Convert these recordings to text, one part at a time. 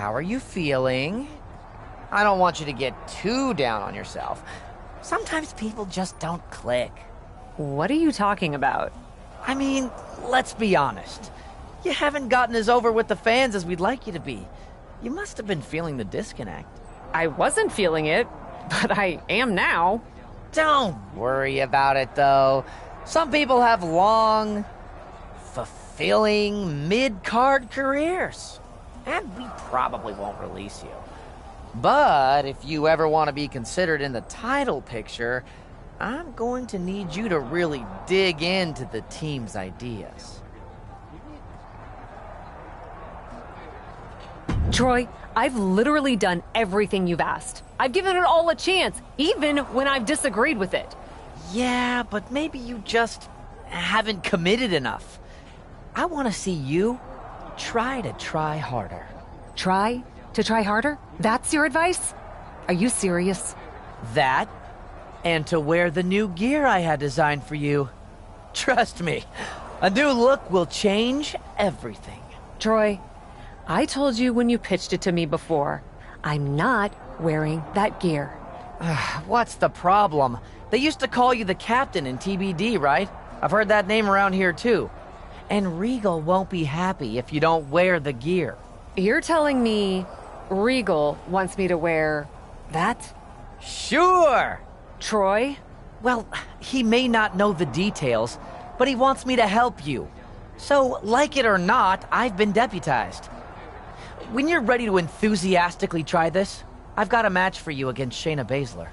how are you feeling? I don't want you to get too down on yourself. Sometimes people just don't click. What are you talking about? I mean, let's be honest. You haven't gotten as over with the fans as we'd like you to be. You must have been feeling the disconnect. I wasn't feeling it, but I am now. Don't worry about it, though. Some people have long, fulfilling mid-card careers. And we probably won't release you. But if you ever want to be considered in the title picture, I'm going to need you to really dig into the team's ideas. Troy, I've literally done everything you've asked. I've given it all a chance, even when I've disagreed with it. Yeah, but maybe you just haven't committed enough. I want to see you try harder. Try harder? That's your advice? Are you serious? That, and to wear the new gear I had designed for you. Trust me, a new look will change everything. Troy, I told you when you pitched it to me before, I'm not wearing that gear. What's the problem? They used to call you the captain in TBD, right? I've heard that name around here too. And Regal won't be happy if you don't wear the gear. You're telling me Regal wants me to wear that? Sure! Troy? Well, he may not know the details, but he wants me to help you. So, like it or not, I've been deputized. When you're ready to enthusiastically try this, I've got a match for you against Shayna Baszler.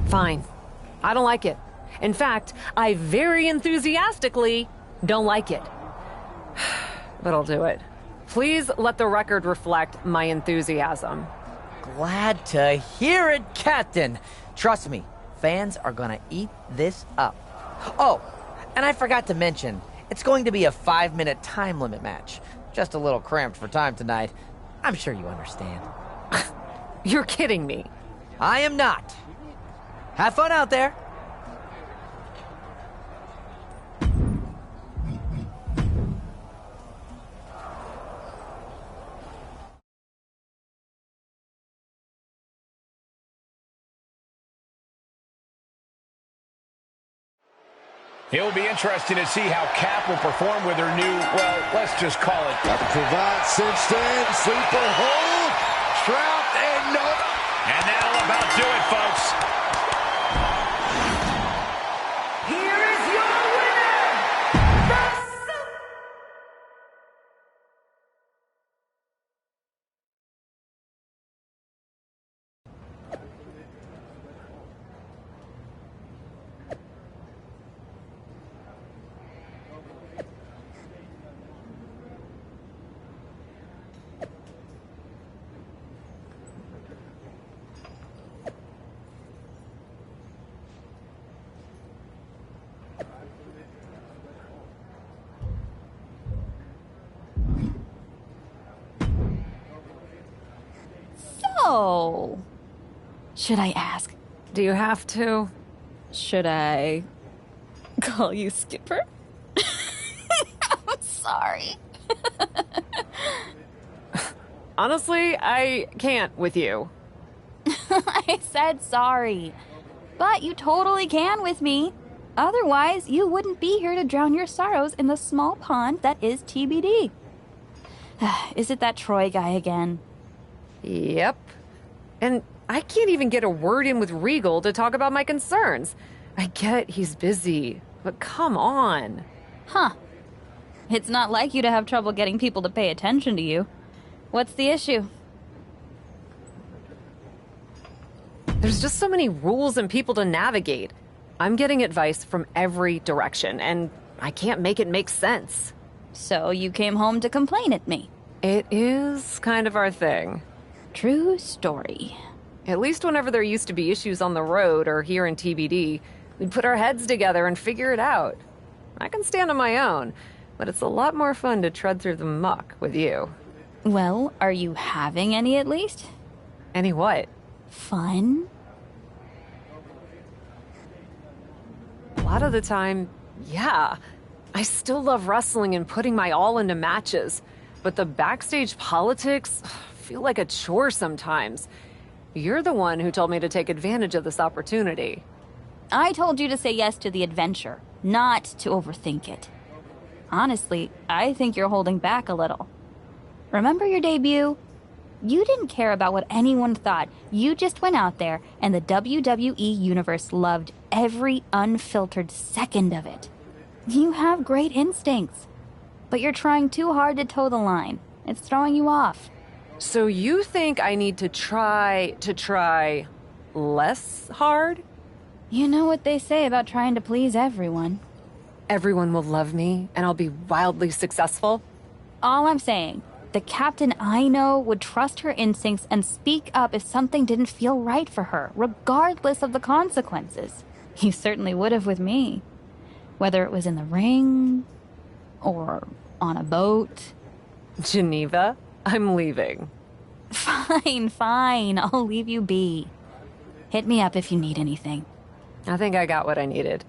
Fine. I don't like it. In fact, I very enthusiastically don't like it. But I'll do it. Please let the record reflect my enthusiasm. Glad to hear it, Captain. Trust me, fans are gonna eat this up. Oh, and I forgot to mention, it's going to be a 5-minute time limit match. Just a little cramped for time tonight. I'm sure you understand. You're kidding me. I am not. Have fun out there. It'll be interesting to see how Cap will perform with her new, well, let's just call it. Got the cravat cinched in, sleeper hold, trapped, and nope. And that'll about do it, folks. Here is your winner, the So, should I ask? Do you have to? Should I call you Skipper? I'm sorry. Honestly, I can't with you. I said sorry. But you totally can with me. Otherwise, you wouldn't be here to drown your sorrows in the small pond that is TBD. Is it that Troy guy again? Yep. And I can't even get a word in with Regal to talk about my concerns. I get he's busy, but come on. Huh. It's not like you to have trouble getting people to pay attention to you. What's the issue? There's just so many rules and people to navigate. I'm getting advice from every direction, and I can't make it make sense. So you came home to complain at me? It is kind of our thing. True story. At least whenever there used to be issues on the road or here in TBD, we'd put our heads together and figure it out. I can stand on my own, but it's a lot more fun to tread through the muck with you. Well, are you having any at least? Any what? Fun? A lot of the time, yeah. I still love wrestling and putting my all into matches. but the backstage politics feel like a chore sometimes. You're the one who told me to take advantage of this opportunity. I told you to say yes to the adventure, not to overthink it. Honestly, I think you're holding back a little. Remember your debut? You didn't care about what anyone thought. You just went out there, and the WWE Universe loved every unfiltered second of it. You have great instincts, but you're trying too hard to toe the line. It's throwing you off. So you think I need to try less hard? You know what they say about trying to please everyone. Everyone will love me, and I'll be wildly successful? All I'm saying, the captain I know would trust her instincts and speak up if something didn't feel right for her, regardless of the consequences. He certainly would have with me. Whether it was in the ring, or on a boat. Geneva, I'm leaving. Fine, I'll leave you be. Hit me up if you need anything. I think I got what I needed.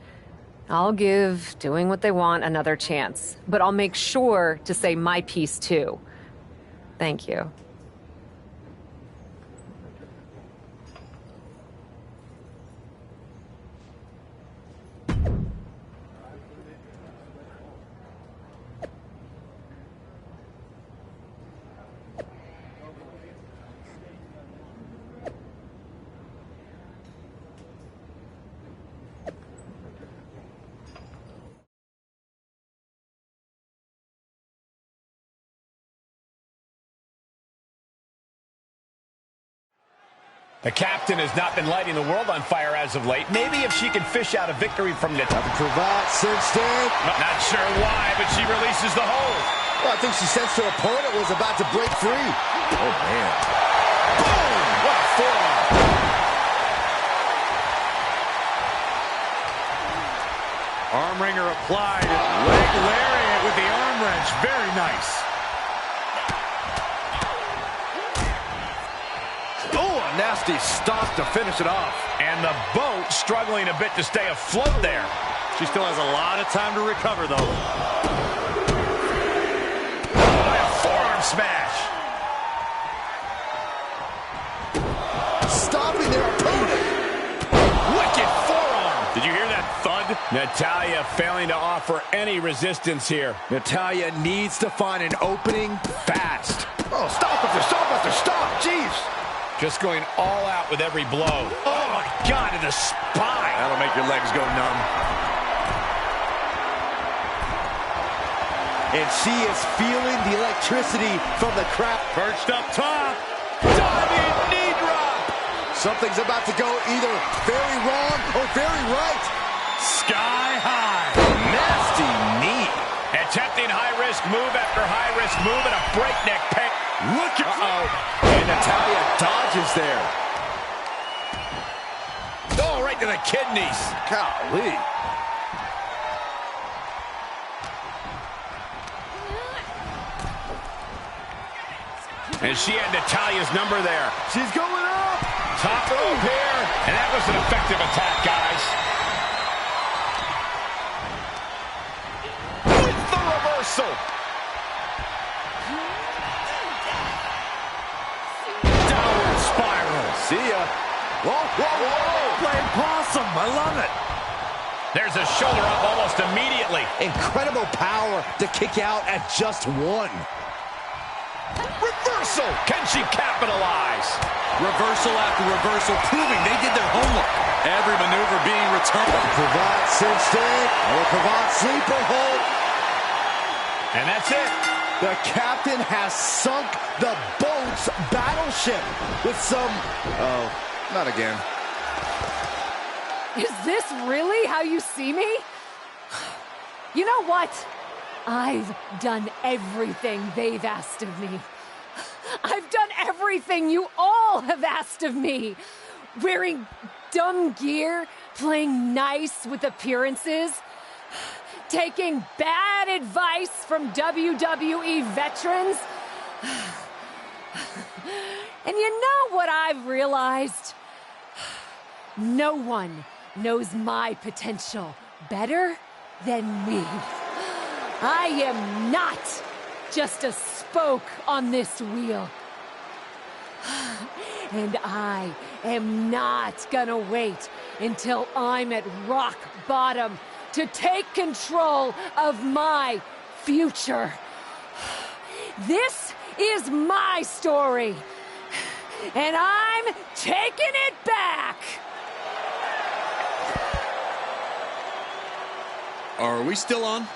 I'll give doing what they want another chance, but I'll make sure to say my piece too. Thank you. The captain has not been lighting the world on fire as of late. Maybe if she can fish out a victory from the... Cravat cinched in. Not sure why, but she releases the hold. Well, I think she sensed her opponent was about to break free. Oh, man. Boom! What a forearm. Arm wringer applied. Leg lariat with the arm wrench. Very nice. Nasty stop to finish it off. And the boat struggling a bit to stay afloat there. She still has a lot of time to recover, though. By a forearm smash. Stopping their opponent. Wicked forearm. Did you hear that thud? Natalya failing to offer any resistance here. Natalya needs to find an opening fast. Oh, stop after stop after stop. Jeez. Just going all out with every blow. Oh, my God, to the spine. That'll make your legs go numb. And she is feeling the electricity from the crowd. Perched up top. Diving knee drop. Something's about to go either very wrong or very right. Sky high. Nasty knee. Attempting high-risk move after high-risk move and a breakneck pace. Look at... And Natalya dodges there. Oh, right to the kidneys. Golly. And she had Natalya's number there. She's going up. Top rope here. And that was an effective attack, guys. With the reversal. downward spiral. See ya. Whoa, whoa, whoa. Playing possum. I love it. There's a shoulder up almost immediately. Incredible power to kick out at just one. Reversal. Can she capitalize? Reversal after reversal, proving they did their homework. Every maneuver being returned. Cravat cinched in. Oh, Cravat sleeper hold. And that's it. The captain has sunk the boat's battleship with some... Oh, not again. Is this really how you see me? You know what? I've done everything they've asked of me. I've done everything you all have asked of me. Wearing dumb gear, playing nice with appearances, taking bad advice from WWE veterans. And you know what I've realized? No one knows my potential better than me. I am not just a spoke on this wheel. And I am not gonna wait until I'm at rock bottom to take control of my future. This is my story, and I'm taking it back. Are we still on?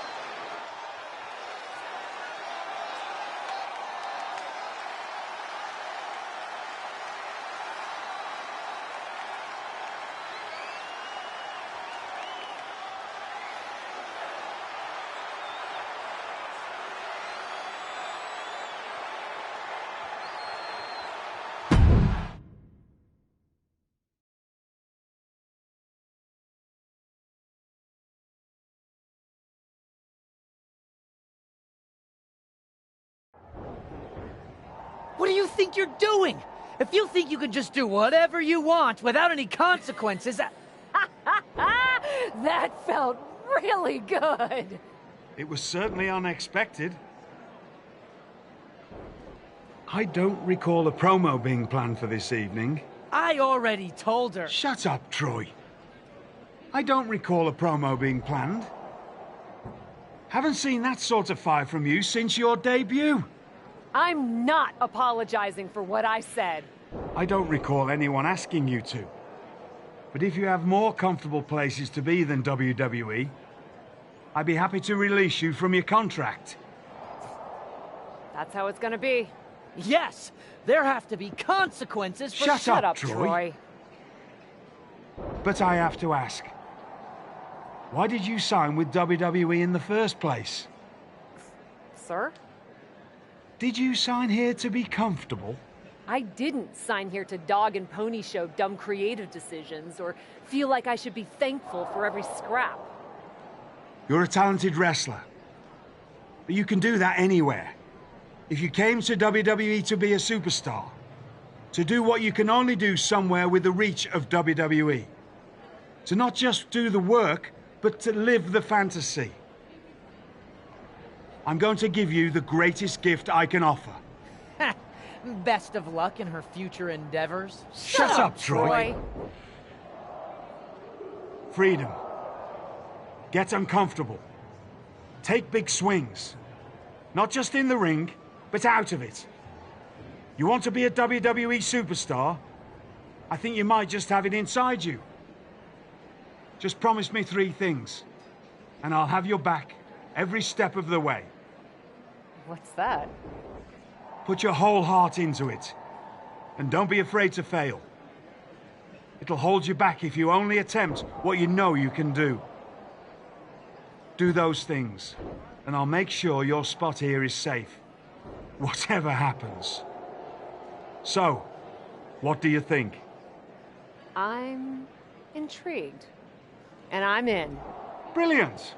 What do you think you're doing? If you think you can just do whatever you want without any consequences, That felt really good. It was certainly unexpected. I don't recall a promo being planned for this evening. I already told her. Shut up, Troy. I don't recall a promo being planned. Haven't seen that sort of fire from you since your debut. I'm not apologizing for what I said. I don't recall anyone asking you to. But if you have more comfortable places to be than WWE, I'd be happy to release you from your contract. That's how it's gonna be. Yes, there have to be consequences for— Shut up, Troy. But I have to ask, why did you sign with WWE in the first place? Sir? Did you sign here to be comfortable? I didn't sign here to dog and pony show dumb creative decisions or feel like I should be thankful for every scrap. You're a talented wrestler. But you can do that anywhere. If you came to WWE to be a superstar, to do what you can only do somewhere with the reach of WWE, to not just do the work, but to live the fantasy. I'm going to give you the greatest gift I can offer. Best of luck in her future endeavors. Shut up, Troy. Freedom. Get uncomfortable. Take big swings. Not just in the ring, but out of it. You want to be a WWE superstar? I think you might just have it inside you. Just promise me 3 things, and I'll have your back every step of the way. What's that? Put your whole heart into it, and don't be afraid to fail. It'll hold you back if you only attempt what you know you can do. Do those things, and I'll make sure your spot here is safe, whatever happens. So, what do you think? I'm intrigued. And I'm in. Brilliant!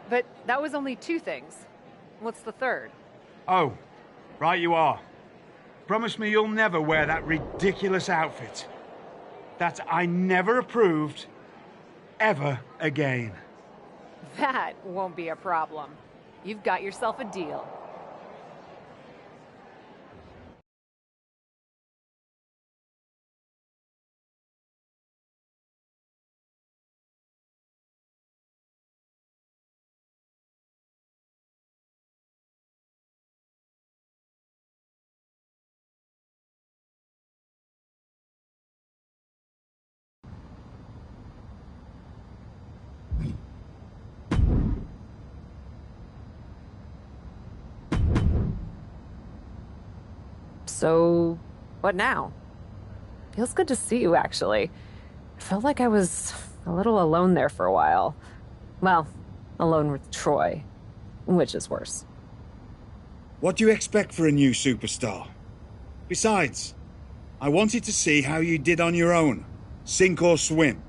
But that was only 2 things. What's the third? Oh, right you are. Promise me you'll never wear that ridiculous outfit. That I never approved, ever again. That won't be a problem. You've got yourself a deal. So, what now? Feels good to see you, actually. I felt like I was a little alone there for a while. Well, alone with Troy, which is worse. What do you expect for a new superstar? Besides, I wanted to see how you did on your own, sink or swim.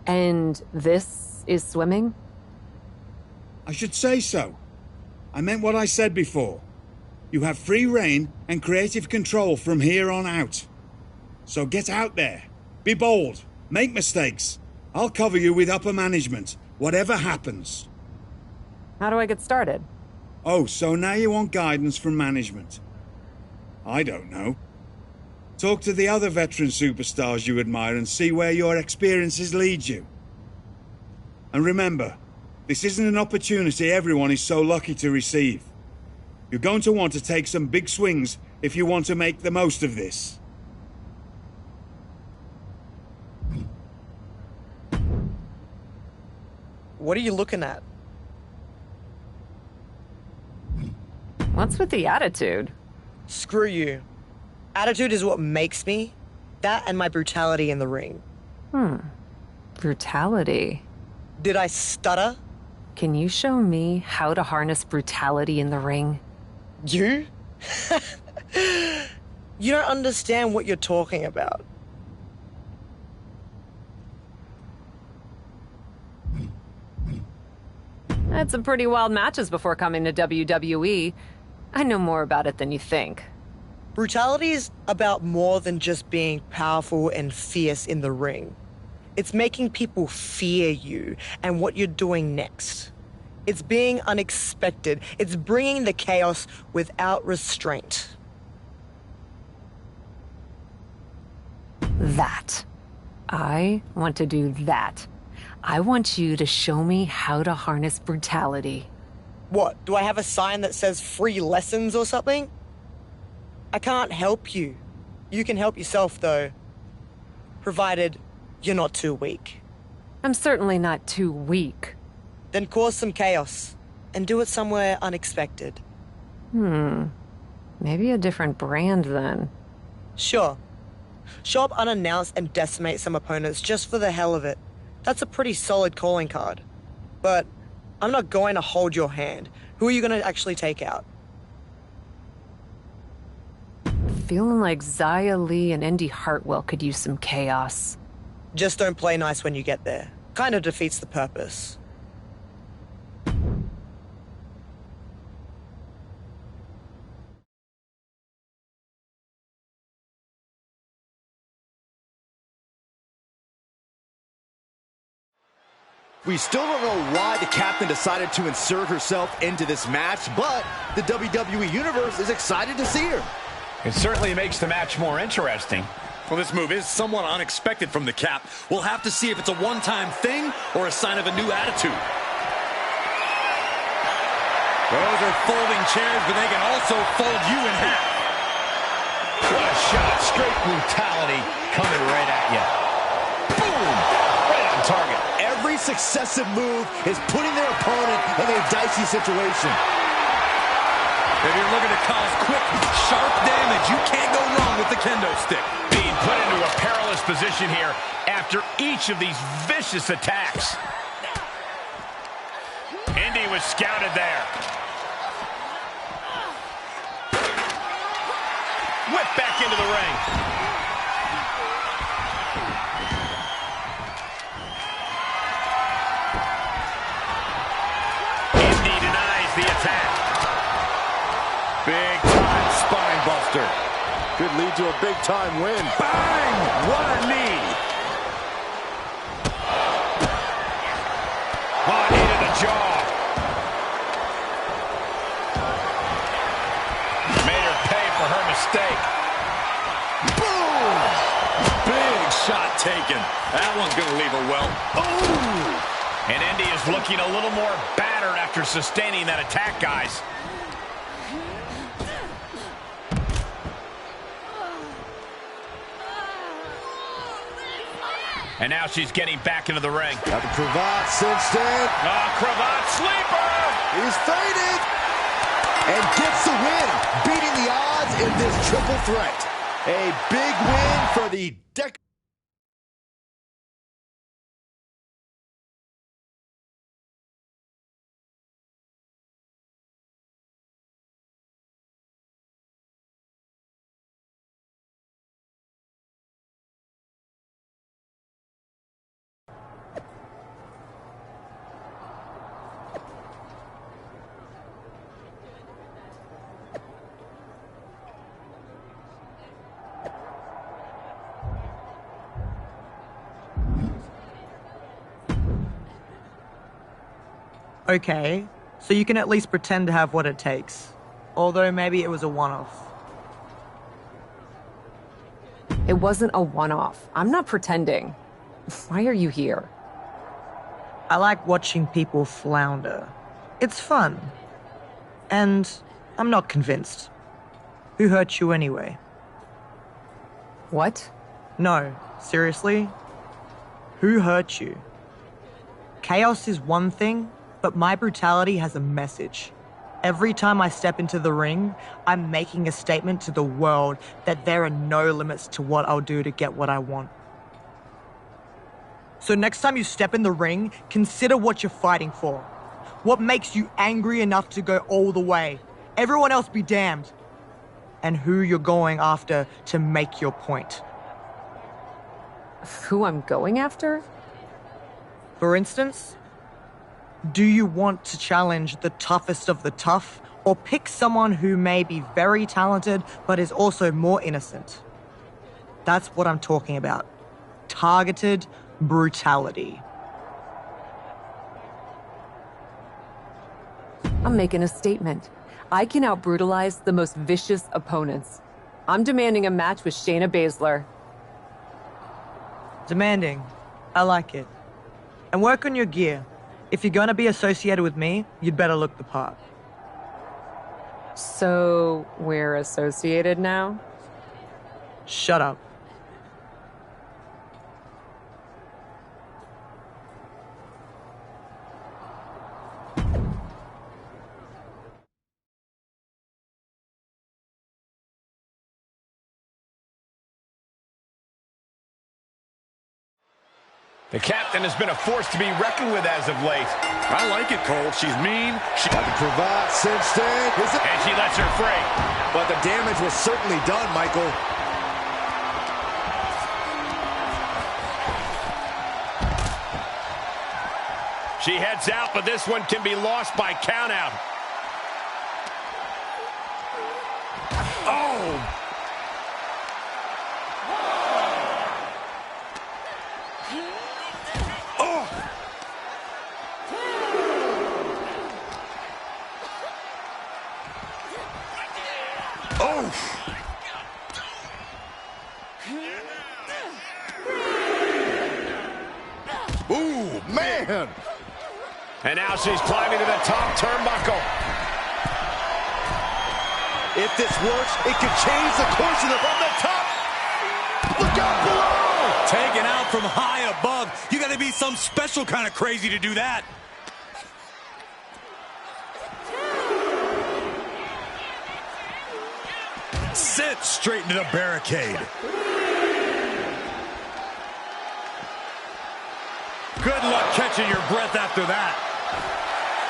And this is swimming? I should say so. I meant what I said before. You have free reign and creative control from here on out. So get out there. Be bold. Make mistakes. I'll cover you with upper management, whatever happens. How do I get started? Oh, so now you want guidance from management? I don't know. Talk to the other veteran superstars you admire and see where your experiences lead you. And remember, this isn't an opportunity everyone is so lucky to receive. You're going to want to take some big swings if you want to make the most of this. What are you looking at? What's with the attitude? Screw you. Attitude is what makes me. That and my brutality in the ring. Brutality. Did I stutter? Can you show me how to harness brutality in the ring? You? You don't understand what you're talking about. Had some pretty wild matches before coming to WWE. I know more about it than you think. Brutality is about more than just being powerful and fierce in the ring. It's making people fear you and what you're doing next. It's being unexpected. It's bringing the chaos without restraint. That. I want to do that. I want you to show me how to harness brutality. What, do I have a sign that says free lessons or something? I can't help you. You can help yourself, though. Provided you're not too weak. I'm certainly not too weak. Then cause some chaos, and do it somewhere unexpected. Maybe a different brand, then. Sure. Show up unannounced and decimate some opponents just for the hell of it. That's a pretty solid calling card. But I'm not going to hold your hand. Who are you going to actually take out? Feeling like Xia Li and Indy Hartwell could use some chaos. Just don't play nice when you get there. Kind of defeats the purpose. We still don't know why the captain decided to insert herself into this match, but the WWE Universe is excited to see her. It certainly makes the match more interesting. Well, this move is somewhat unexpected from the Cap. We'll have to see if it's a one-time thing or a sign of a new attitude. Those are folding chairs, but they can also fold you in half. What a shot. Straight brutality coming right at you. Boom! Right on target. Every successive move is putting their opponent in a dicey situation. If you're looking to cause quick, sharp damage, you can't go wrong with the kendo stick. Being put into a perilous position here after each of these vicious attacks. Indy was scouted there. Whip back into the ring. Indy denies the attack. Big time spine buster. Could lead to a big time win. Bang! What a knee. Oh, knee to the jaw. Made her pay for her mistake. Boom! Big shot taken. That one's going to leave her well. Ooh! And Indy is looking a little more battered after sustaining that attack, guys. And now she's getting back into the ring. Got the cravat cinched in. Oh, cravat sleeper! He's faded. And gets the win, beating the odds in this triple threat. A big win for the deck. Okay, So you can at least pretend to have what it takes. Although maybe it was a one-off. It wasn't a one-off. I'm not pretending. Why are you here? I like watching people flounder. It's fun. And I'm not convinced. Who hurt you anyway? What? No, seriously? Who hurt you? Chaos is one thing, but my brutality has a message. Every time I step into the ring, I'm making a statement to the world that there are no limits to what I'll do to get what I want. So next time you step in the ring, consider what you're fighting for. What makes you angry enough to go all the way? Everyone else be damned. And who you're going after to make your point. Who I'm going after? For instance, do you want to challenge the toughest of the tough, or pick someone who may be very talented but is also more innocent? That's what I'm talking about. Targeted brutality. I'm making a statement. I can out-brutalize the most vicious opponents. I'm demanding a match with Shayna Baszler. Demanding. I like it. And work on your gear. If you're gonna be associated with me, you'd better look the part. So, we're associated now? Shut up. The captain has been a force to be reckoned with as of late. I like it, Cole. She's mean. Got the cravat cinched in. And she lets her free. But the damage was certainly done, Michael. She heads out, but this one can be lost by countout. Oh! Ooh, man! And now she's climbing to the top turnbuckle. If this works, it could change the course of from the top. Look out below! Taken out from high above. You gotta be some special kind of crazy to do that. Sit straight into the barricade. Good luck catching your breath after that.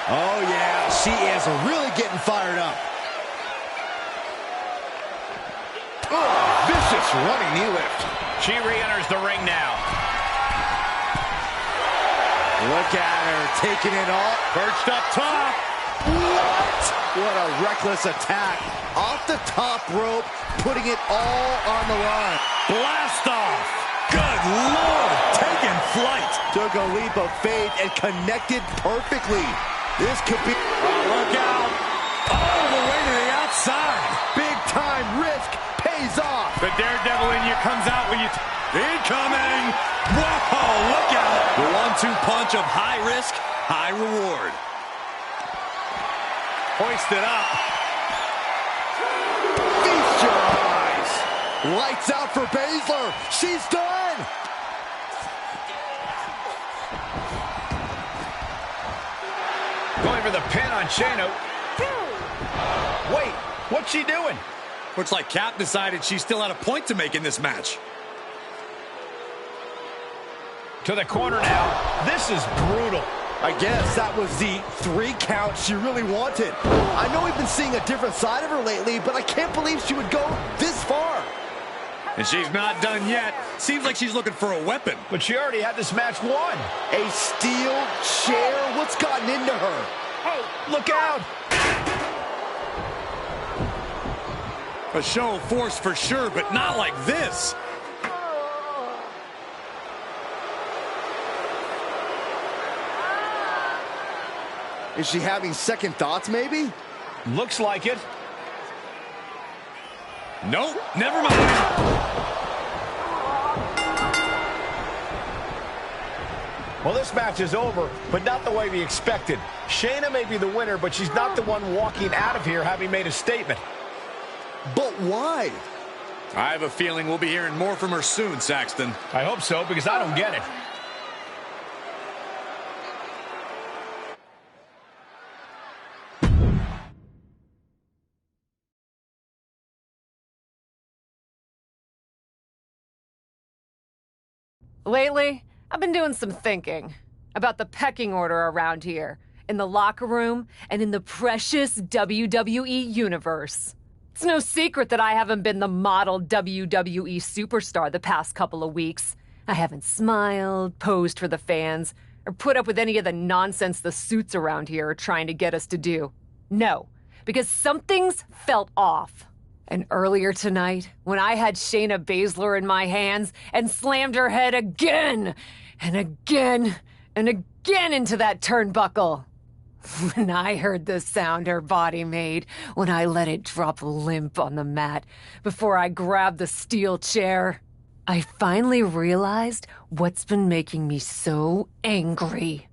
Oh, yeah, she is really getting fired up. Oh, vicious running knee lift. She re-enters the ring now. Look at her, taking it off. Perched up top. What a reckless attack. Off the top rope, putting it all on the line. Blast off. Good Lord, taking flight. Took a leap of faith and connected perfectly. This could be... Look out. All the way to the outside. Big time risk pays off. The daredevil in you comes out when you... Incoming. Whoa, look out. The 1-2 punch of high risk, high reward. Hoisted up. Feast your eyes. Lights out for Baszler. She's done. Going for the pin on Shayna. Wait, what's she doing? Looks like Cap decided she still had a point to make in this match. To the corner now. This is brutal. I guess that was the 3 count she really wanted. I know we've been seeing a different side of her lately, but I can't believe she would go this far. And she's not done yet. Seems like she's looking for a weapon. But she already had this match won. A steel chair? What's gotten into her? Oh, look out. A show of force for sure, but not like this. Is she having second thoughts, maybe? Looks like it. Nope, never mind. Well, this match is over, but not the way we expected. Shayna may be the winner, but she's not the one walking out of here having made a statement. But why? I have a feeling we'll be hearing more from her soon, Saxton. I hope so, because I don't get it. Lately, I've been doing some thinking about the pecking order around here, in the locker room, and in the precious WWE universe. It's no secret that I haven't been the model WWE superstar the past couple of weeks. I haven't smiled, posed for the fans, or put up with any of the nonsense the suits around here are trying to get us to do. No, because something's felt off. And earlier tonight, when I had Shayna Baszler in my hands and slammed her head again and again and again into that turnbuckle, when I heard the sound her body made when I let it drop limp on the mat before I grabbed the steel chair, I finally realized what's been making me so angry.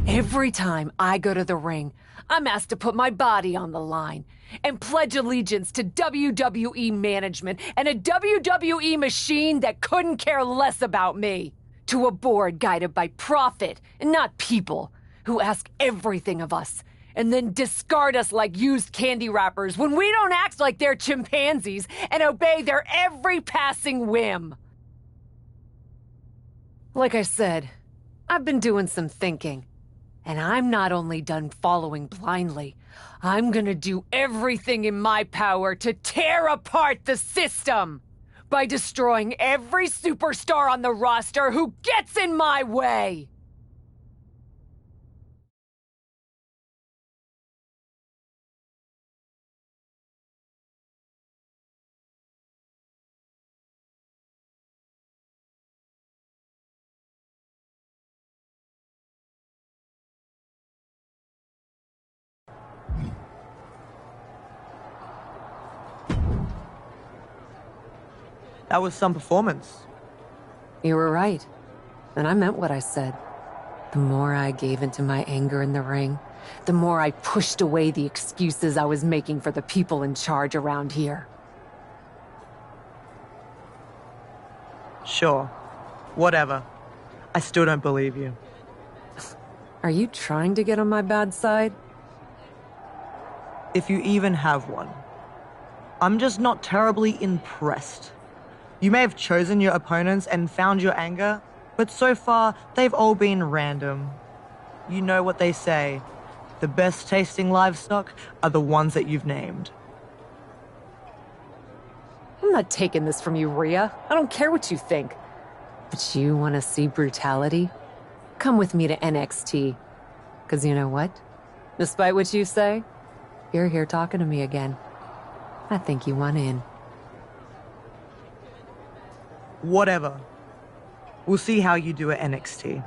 Every time I go to the ring, I'm asked to put my body on the line and pledge allegiance to WWE management and a WWE machine that couldn't care less about me. To a board guided by profit and not people, who ask everything of us and then discard us like used candy wrappers when we don't act like they're chimpanzees and obey their every passing whim. Like I said, I've been doing some thinking. And I'm not only done following blindly, I'm gonna do everything in my power to tear apart the system by destroying every superstar on the roster who gets in my way. That was some performance. You were right. And I meant what I said. The more I gave into my anger in the ring, the more I pushed away the excuses I was making for the people in charge around here. Sure. Whatever. I still don't believe you. Are you trying to get on my bad side? If you even have one. I'm just not terribly impressed. You may have chosen your opponents and found your anger, but so far, they've all been random. You know what they say. The best tasting livestock are the ones that you've named. I'm not taking this from you, Rhea. I don't care what you think. But you want to see brutality? Come with me to NXT. Because you know what? Despite what you say, you're here talking to me again. I think you want in. Whatever. We'll see how you do at NXT.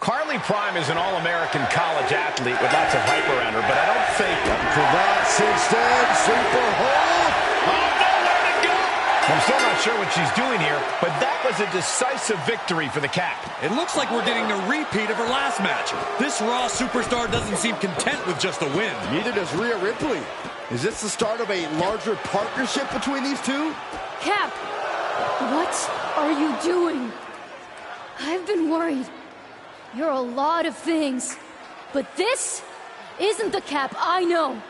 Carly Prime is an All-American college athlete with lots of hype around her, but I don't think... Cravats instead, sleeper hold. Oh, nowhere to go! I'm still not sure what she's doing here, but that was a decisive victory for the Cap. It looks like we're getting a repeat of her last match. This Raw superstar doesn't seem content with just a win. Neither does Rhea Ripley. Is this the start of a larger partnership between these two? Cap, what are you doing? I've been worried. You're a lot of things, but this isn't the Cap I know.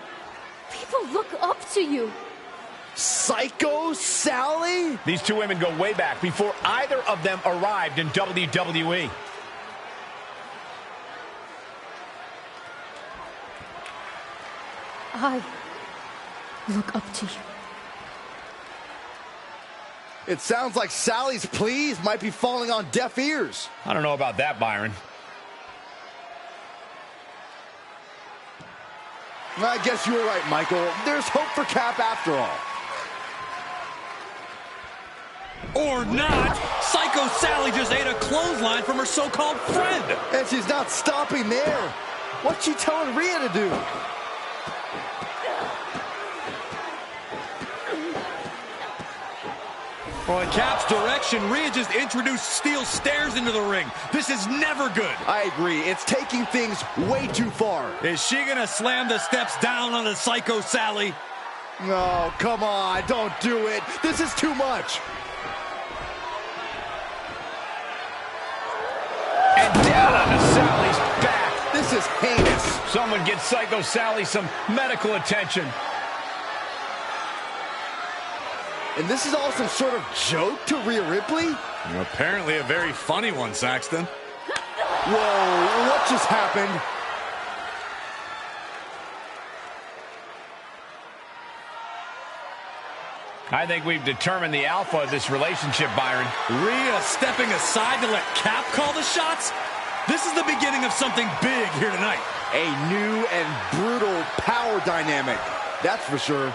People look up to you. Psycho Sally? These two women go way back before either of them arrived in WWE. I look up to you. It sounds like Sally's pleas might be falling on deaf ears. I don't know about that, Byron. I guess you were right, Michael. There's hope for Cap after all. Or not. Psycho Sally just ate a clothesline from her so-called friend. And she's not stopping there. What's she telling Rhea to do? Well, in Cap's direction, Rhea just introduced steel stairs into the ring. This is never good. I agree. It's taking things way too far. Is she going to slam the steps down on the Psycho Sally? No, come on. Don't do it. This is too much. And down onto Sally's back. This is heinous. Someone get Psycho Sally some medical attention. And this is all some sort of joke to Rhea Ripley? Apparently a very funny one, Saxton. Whoa, what just happened? I think we've determined the alpha of this relationship, Byron. Rhea stepping aside to let Cap call the shots? This is the beginning of something big here tonight. A new and brutal power dynamic, that's for sure.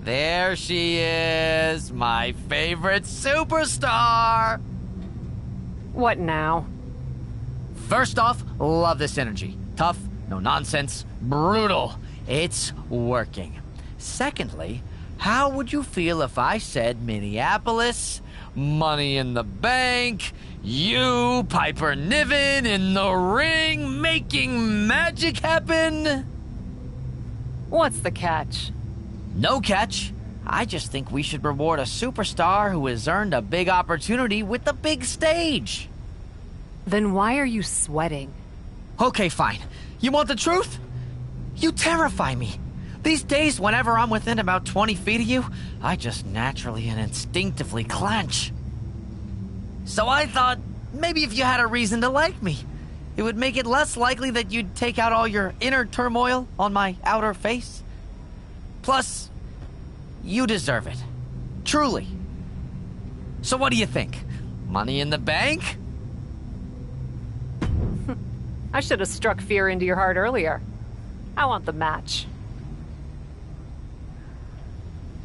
There she is, my favorite superstar. What now? First off, love this energy. Tough, no nonsense, brutal. It's working. Secondly, how would you feel if I said Minneapolis, Money in the Bank, you, Piper Niven, in the ring, making magic happen? What's the catch? No catch. I just think we should reward a superstar who has earned a big opportunity with the big stage. Then why are you sweating? Okay, fine. You want the truth? You terrify me. These days, whenever I'm within about 20 feet of you, I just naturally and instinctively clench. So I thought, maybe if you had a reason to like me, it would make it less likely that you'd take out all your inner turmoil on my outer face. Plus, you deserve it. Truly. So what do you think? Money in the Bank? I should have struck fear into your heart earlier. I want the match.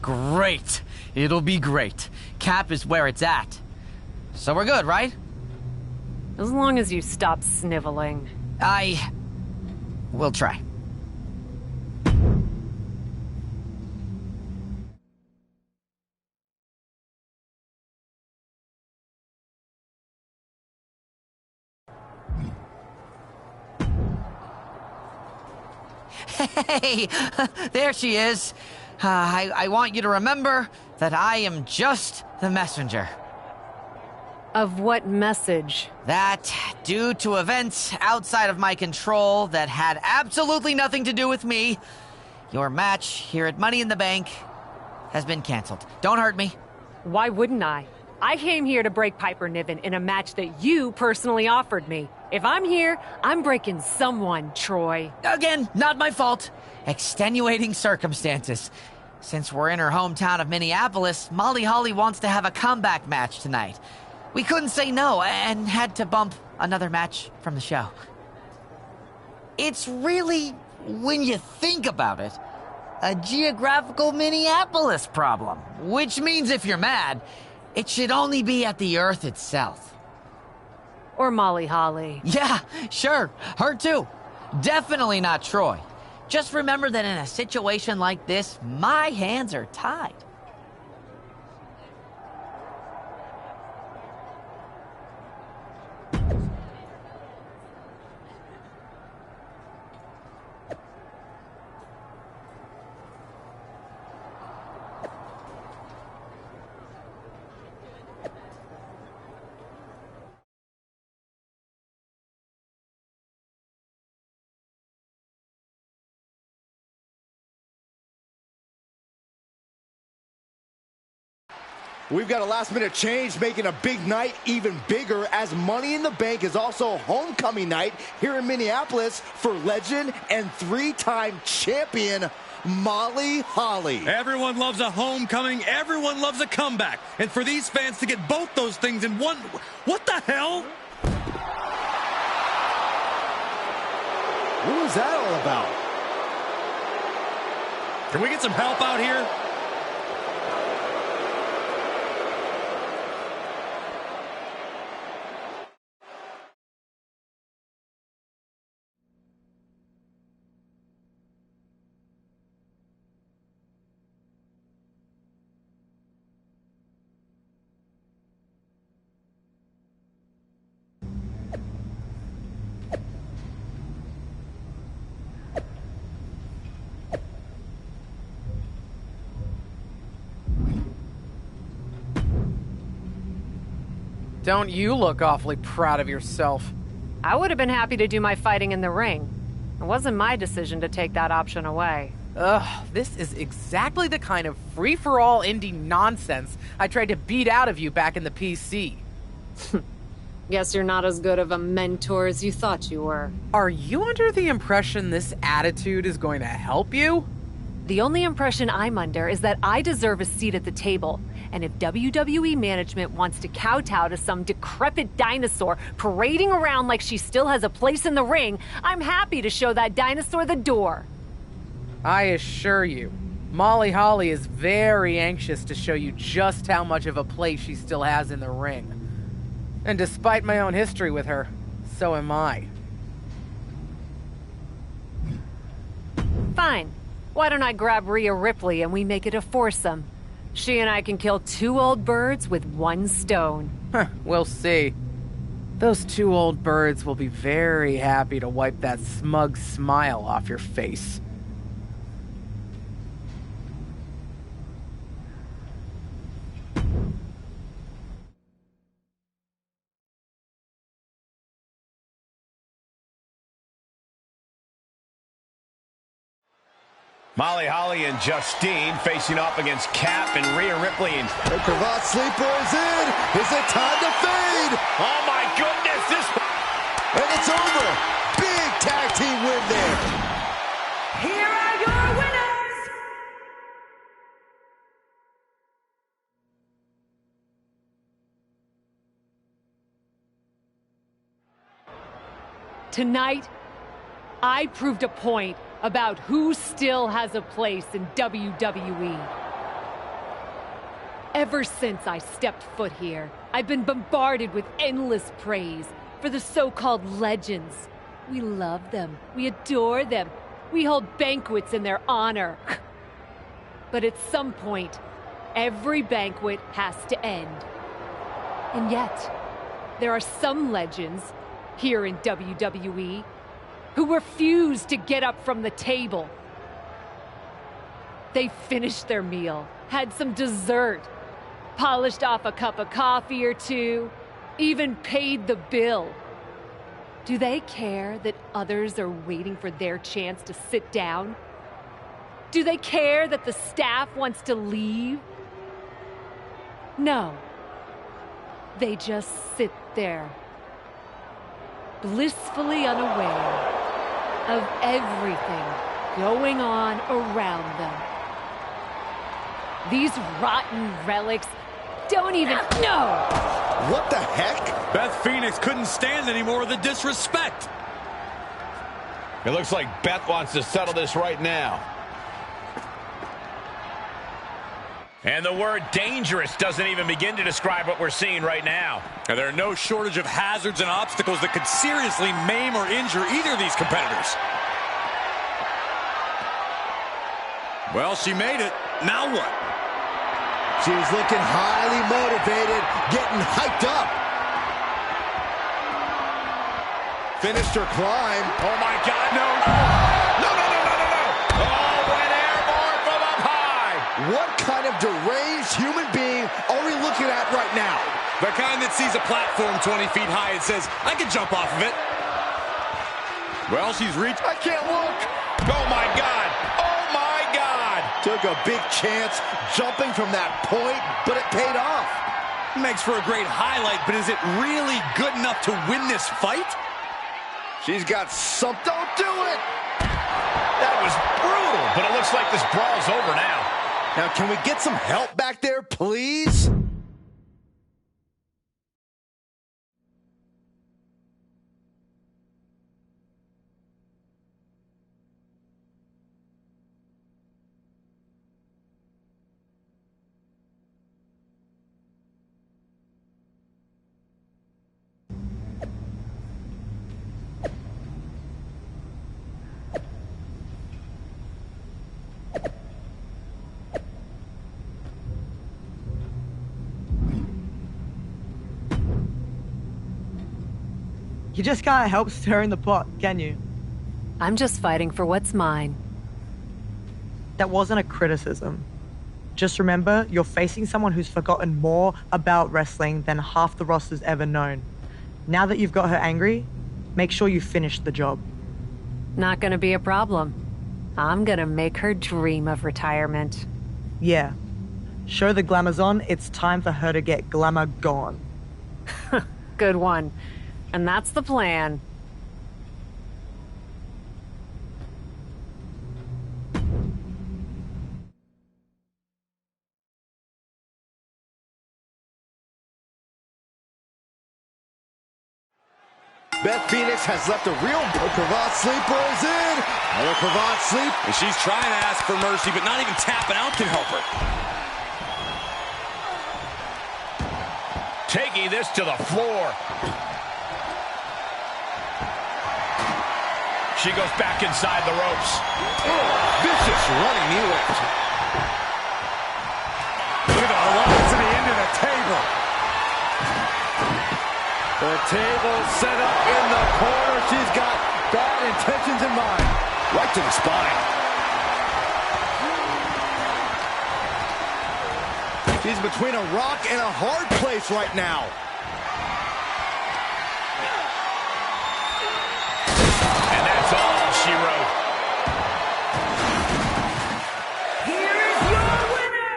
Great. It'll be great. Cap is where it's at. So we're good, right? As long as you stop sniveling. We'll try. Hey, there she is. I want you to remember that I am just the messenger. Of what message? That, due to events outside of my control that had absolutely nothing to do with me, your match here at Money in the Bank has been canceled. Don't hurt me. Why wouldn't I? I came here to break Piper Niven in a match that you personally offered me. If I'm here, I'm breaking someone, Troy. Again, not my fault. Extenuating circumstances. Since we're in her hometown of Minneapolis, Molly Holly wants to have a comeback match tonight. We couldn't say no and had to bump another match from the show. It's really, when you think about it, a geographical Minneapolis problem. Which means if you're mad, it should only be at the Earth itself. Or Molly Holly. Yeah, sure. Her too. Definitely not Troy. Just remember that in a situation like this, my hands are tied. We've got a last-minute change, making a big night even bigger, as Money in the Bank is also homecoming night here in Minneapolis for legend and three-time champion Molly Holly. Everyone loves a homecoming. Everyone loves a comeback. And for these fans to get both those things in one... What the hell? What was that all about? Can we get some help out here? Don't you look awfully proud of yourself? I would have been happy to do my fighting in the ring. It wasn't my decision to take that option away. Ugh, this is exactly the kind of free-for-all indie nonsense I tried to beat out of you back in the PC. Guess you're not as good of a mentor as you thought you were. Are you under the impression this attitude is going to help you? The only impression I'm under is that I deserve a seat at the table. And if WWE management wants to kowtow to some decrepit dinosaur parading around like she still has a place in the ring, I'm happy to show that dinosaur the door. I assure you, Molly Holly is very anxious to show you just how much of a place she still has in the ring. And despite my own history with her, so am I. Fine. Why don't I grab Rhea Ripley and we make it a foursome? She and I can kill two old birds with one stone. We'll see. Those two old birds will be very happy to wipe that smug smile off your face. Molly Holly and Justine facing off against Cap and Rhea Ripley. And the cravat sleeper is in. Is it time to fade? Oh my goodness, this... And it's over. Big tag team win there. Here are your winners. Tonight, I proved a point about who still has a place in WWE. Ever since I stepped foot here, I've been bombarded with endless praise for the so-called legends. We love them. We adore them. We hold banquets in their honor. But at some point, every banquet has to end. And yet, there are some legends here in WWE who refuse to get up from the table. They finished their meal, had some dessert, polished off a cup of coffee or two, even paid the bill. Do they care that others are waiting for their chance to sit down? Do they care that the staff wants to leave? No. They just sit there, blissfully unaware of everything going on around them. These rotten relics don't even know. What the heck? Beth Phoenix couldn't stand any more of the disrespect. It looks like Beth wants to settle this right now. And the word dangerous doesn't even begin to describe what we're seeing right now. And there are no shortage of hazards and obstacles that could seriously maim or injure either of these competitors. Well, she made it. Now what? She's looking highly motivated, getting hyped up. Finished her climb. Oh my God, no. No. Oh, went airborne from up high. What kind of deranged human being are we looking at right now? The kind that sees a platform 20 feet high and says, I can jump off of it. Well, she's reached. I can't look. Oh my God. Oh my God. Took took a big chance jumping from that point, but it paid off. Makes for a great highlight, but is it really good enough to win this fight? She's got some. Don't do it! That was brutal, but it looks like this brawl's over now. Now, can we get some help back there, please? You just can't help stirring the pot, can you? I'm just fighting for what's mine. That wasn't a criticism. Just remember, you're facing someone who's forgotten more about wrestling than half the roster's ever known. Now that you've got her angry, make sure you finish the job. Not gonna be a problem. I'm gonna make her dream of retirement. Yeah. Show the glamour's on, it's time for her to get glamour gone. Good one. And that's the plan. Beth Phoenix has left a real cravat sleeper is in. Another cravat sleep. And she's trying to ask for mercy, but not even tapping out can help her. Taking this to the floor. She goes back inside the ropes. Vicious running knee lift. Look at the run to the end of the table. The table set up in the corner. She's got bad intentions in mind. Right to the spine. She's between a rock and a hard place right now. And that's all she wrote. Here is your winner!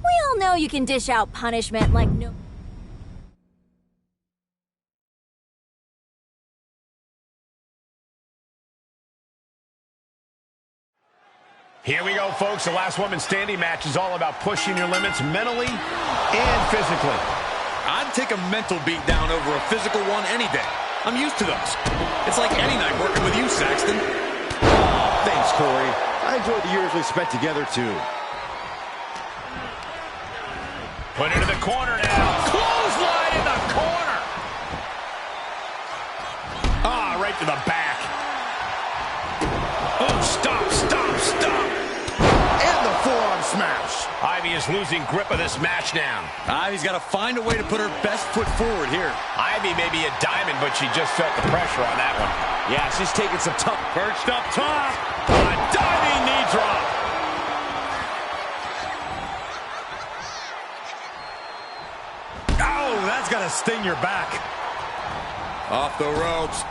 We all know you can dish out punishment like no... Here we go, folks. The last woman standing match is all about pushing your limits mentally and physically. I'd take a mental beat down over a physical one any day. I'm used to those. It's like any night working with you, Saxton. Thanks, Corey. I enjoyed the years we spent together, too. Put it in the corner now. Clothesline in the corner. Ah, right to the back. Oh, stop, stop, stop. And the forearm smash. Ivy is losing grip of this match now. Ivy's got to find a way to put her best foot forward here. Ivy may be a diamond, but she just felt the pressure on that one. Yeah, she's taking some tough. Perched up top. A diving knee drop. Oh, that's got to sting your back. Off the ropes.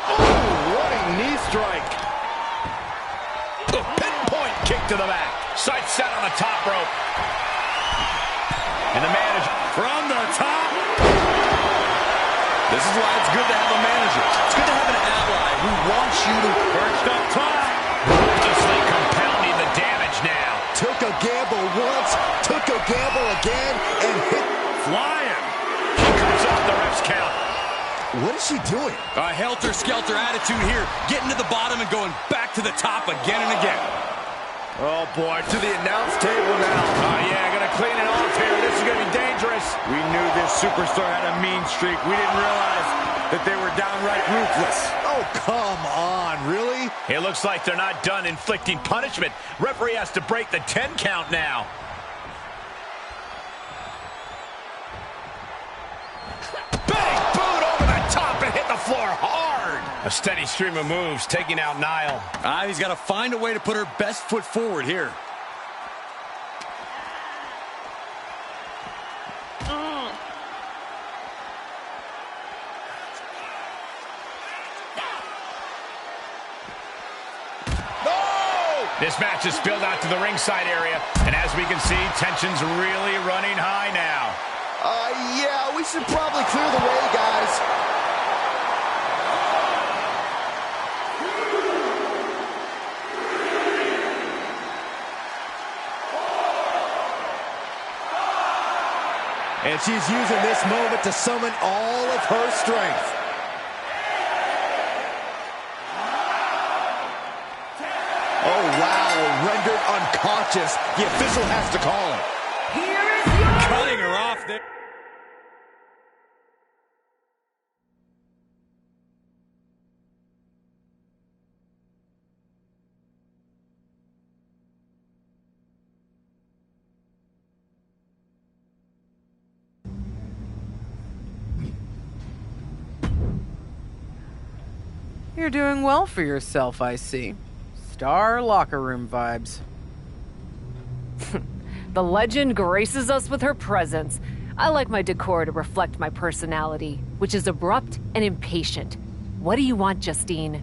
Oh, running knee strike. The pinpoint kick to the back. Sight set on the top rope. And the manager From the top. This is why it's good to have a manager. It's good to have an ally who wants you to perched up top. ruthlessly compounding the damage now. Took a gamble once, took a gamble again, and hit. Flying. She comes off the ref's count. What is she doing? A helter-skelter attitude here, getting to the bottom and going back to the top again and again. Oh, boy, to the announce table now. Oh, yeah, gonna clean it off here. This is gonna be dangerous. We knew this superstar had a mean streak. We didn't realize that they were downright ruthless. Oh, come on, really? It looks like they're not done inflicting punishment. Referee has to break the 10 count now. Big boot over the top and hit the floor hard. A steady stream of moves taking out Nile. He's got to find a way to put her best foot forward here. This match is spilled out to the ringside area, and as we can see, tension's really running high now. Yeah, we should probably clear the way, guys. And she's using this moment to summon all of her strength. Oh, wow, rendered unconscious. The official has to call it. Here is your Cutting her off there. You're doing well for yourself, I see. Star locker room vibes. The legend graces us with her presence. I like my decor to reflect my personality, which is abrupt and impatient. What do you want, Justine?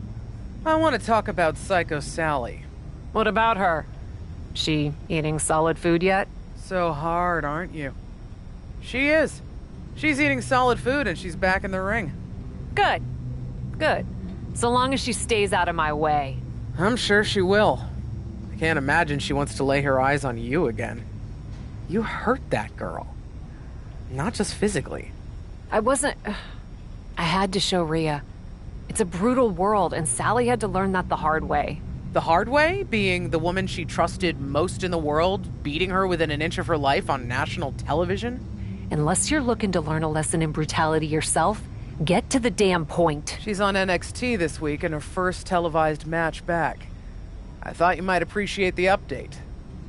I want to talk about Psycho Sally. What about her? She eating solid food yet? So hard, aren't you? She is. She's eating solid food and she's back in the ring. Good. Good. So long as she stays out of my way. I'm sure she will. I can't imagine she wants to lay her eyes on you again. You hurt that girl. Not just physically. I had to show Rhea. It's a brutal world, and Sally had to learn that the hard way. The hard way? Being the woman she trusted most in the world, beating her within an inch of her life on national television? Unless you're looking to learn a lesson in brutality yourself, get to the damn point. She's on NXT this week in her first televised match back. I thought you might appreciate the update.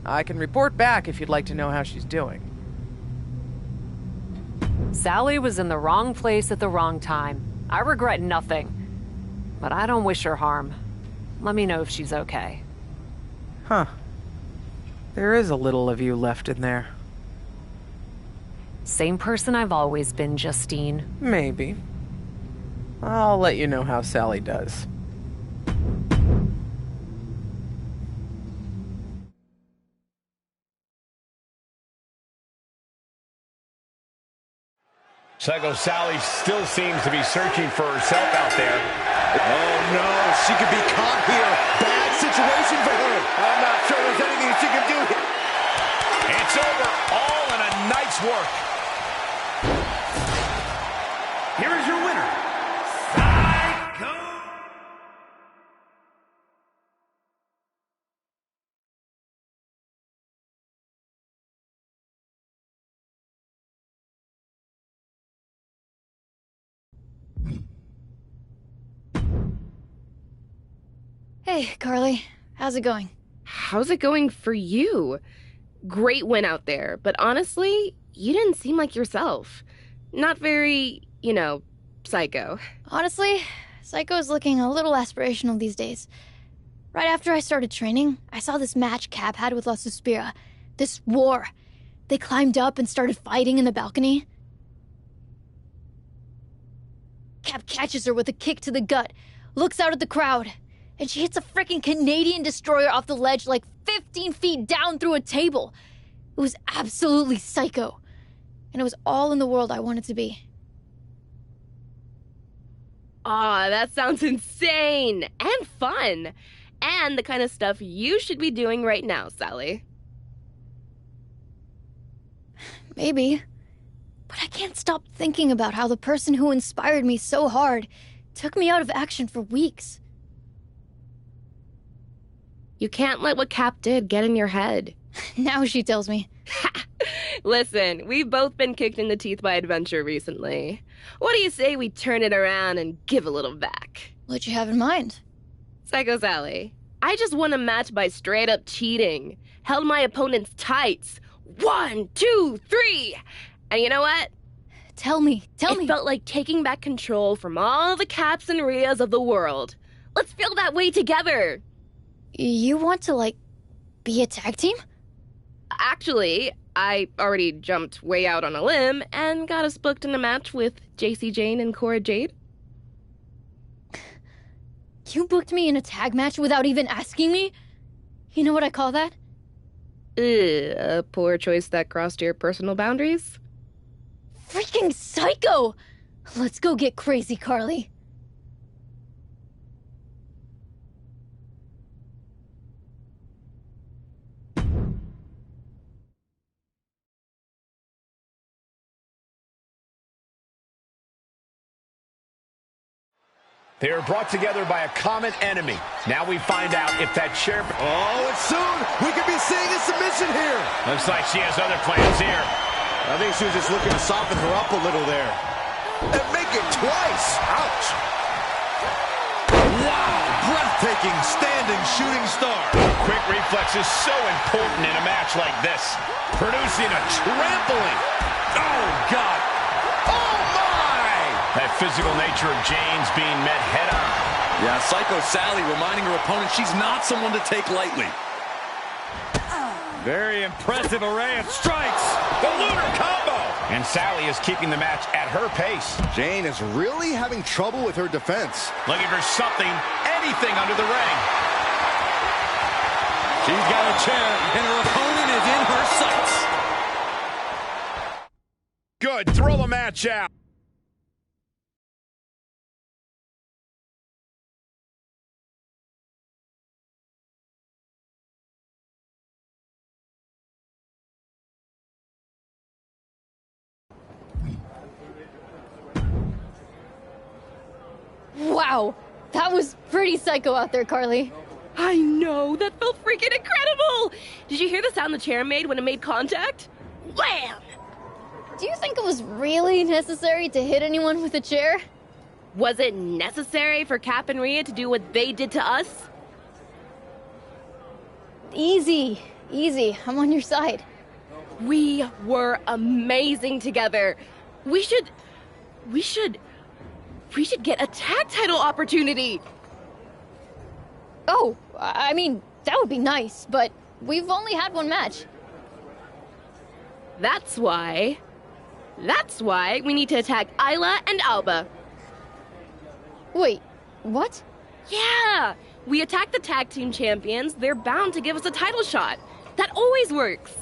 I can report back if you'd like to know how she's doing. Sally was in the wrong place at the wrong time. I regret nothing. But I don't wish her harm. Let me know if she's okay. Huh. There is a little of you left in there. Same person I've always been, Justine. Maybe. I'll let you know how Sally does. Psycho Sally still seems to be searching for herself out there. Oh no, she could be caught here. Bad situation for her. I'm not sure there's anything she can do here. It's over, all in a night's work. Here is your winner, Psycho. Hey, Carly. How's it going? How's it going for you? Great win out there, but honestly, you didn't seem like yourself. Not very, psycho. Honestly, Psycho's looking a little aspirational these days. Right after I started training, I saw this match Cap had with La Suspira. This war. They climbed up and started fighting in the balcony. Cap catches her with a kick to the gut, looks out at the crowd, and she hits a freaking Canadian destroyer off the ledge like 15 feet down through a table. It was absolutely psycho. And it was all in the world I wanted to be. Aw, that sounds insane and fun. And the kind of stuff you should be doing right now, Sally. Maybe. But I can't stop thinking about how the person who inspired me so hard took me out of action for weeks. You can't let what Cap did get in your head. Now she tells me. Listen, we've both been kicked in the teeth by adventure recently. What do you say we turn it around and give a little back? What you have in mind? Psycho Sally, I just won a match by straight up cheating. Held my opponent's tights. 1, 2, 3. And you know what? Tell me. It felt like taking back control from all the Caps and Rheas of the world. Let's feel that way together. You want to, like, be a tag team? Actually, I already jumped way out on a limb and got us booked in a match with JC Jane and Cora Jade. You booked me in a tag match without even asking me? You know what I call that? A poor choice that crossed your personal boundaries? Freaking psycho! Let's go get crazy, Carly. They are brought together by a common enemy. Now we find out if that chair... Oh, it's soon. We could be seeing a submission here. Looks like she has other plans here. I think she was just looking to soften her up a little there. And make it twice. Ouch. Wow, breathtaking standing shooting star. Quick reflex is so important in a match like this. Producing a trampoline. Oh, God. Oh, my! That physical nature of Jane's being met head-on. Yeah, Psycho Sally reminding her opponent she's not someone to take lightly. Very impressive array of strikes. The lunar combo. And Sally is keeping the match at her pace. Jane is really having trouble with her defense. Looking for something, anything under the ring. She's got a chair, and her opponent is in her sights. Good, throw the match out. Wow, that was pretty psycho out there, Carly. I know, that felt freaking incredible! Did you hear the sound the chair made when it made contact? Wham! Do you think it was really necessary to hit anyone with a chair? Was it necessary for Cap and Rhea to do what they did to us? Easy, I'm on your side. We were amazing together. We should get a tag title opportunity. Oh, I mean, that would be nice, but we've only had one match. That's why we need to attack Isla and Alba. Wait, what? Yeah, we attack the tag team champions. They're bound to give us a title shot. That always works.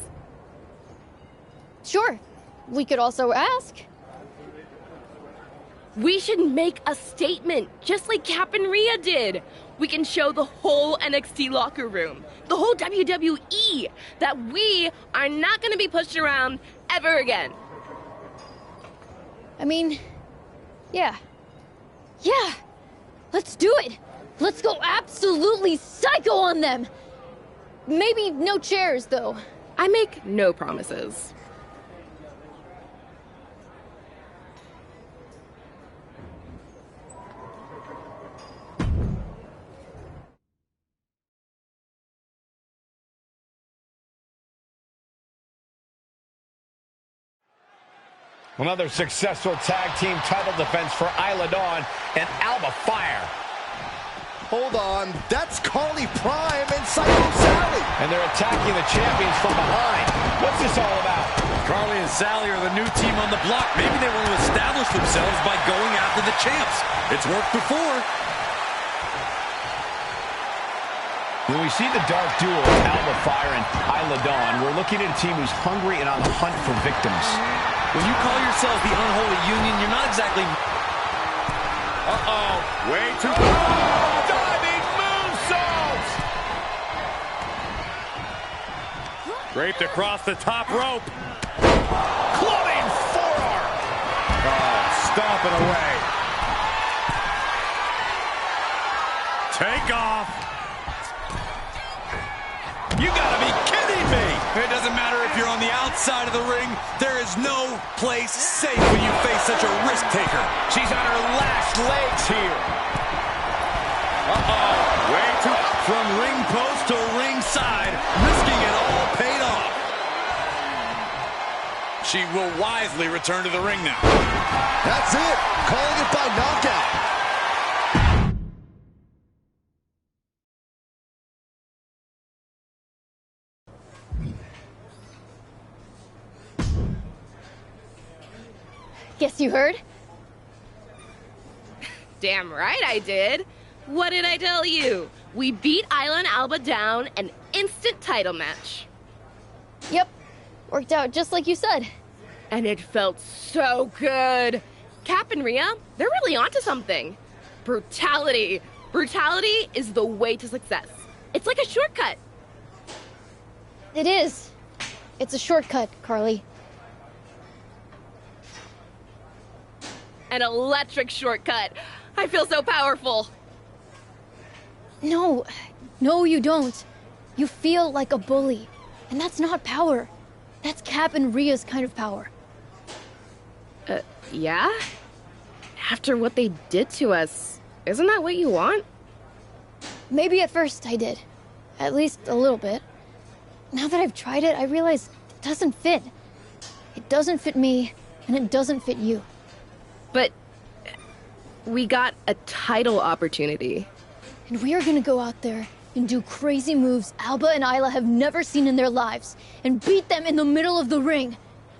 Sure, we could also ask. We should make a statement, just like Cap and Rhea did. We can show the whole NXT locker room, the whole WWE, that we are not going to be pushed around ever again. I mean, yeah. Let's do it. Let's go absolutely psycho on them. Maybe no chairs, though. I make no promises. Another successful tag team title defense for Isla Dawn and Alba Fire. Hold on, that's Carly Prime and Psycho Sally. And they're attacking the champions from behind. What's this all about? Carly and Sally are the new team on the block. Maybe they want to establish themselves by going after the champs. It's worked before. When we see the dark duo of Alba Fire and Isla Dawn, we're looking at a team who's hungry and on the hunt for victims. When you call yourselves the unholy union, you're not exactly... Uh-oh, way too... Diving moonsaults! Draped across the top rope. Clubbing forearm! Oh, stomping away. Take off. You gotta be kidding me! It doesn't matter if you're on the outside of the ring. There is no place safe when you face such a risk taker. She's on her last legs here. Uh-oh, way too... From ring post to ringside, risking it all paid off. She will wisely return to the ring now. That's it. Calling it by knockout. Guess you heard? Damn right I did. What did I tell you? We beat Isla and Alba down, an instant title match. Yep. Worked out just like you said. And it felt so good. Cap and Rhea, they're really onto something. Brutality. Brutality is the way to success. It's like a shortcut. It is. It's a shortcut, Carly. An electric shortcut. I feel so powerful. No. No, you don't. You feel like a bully. And that's not power. That's Cap and Rhea's kind of power. Yeah? After what they did to us, isn't that what you want? Maybe at first I did. At least a little bit. Now that I've tried it, I realize it doesn't fit. It doesn't fit me, and it doesn't fit you. But we got a title opportunity. And we are gonna go out there and do crazy moves Alba and Isla have never seen in their lives, and beat them in the middle of the ring.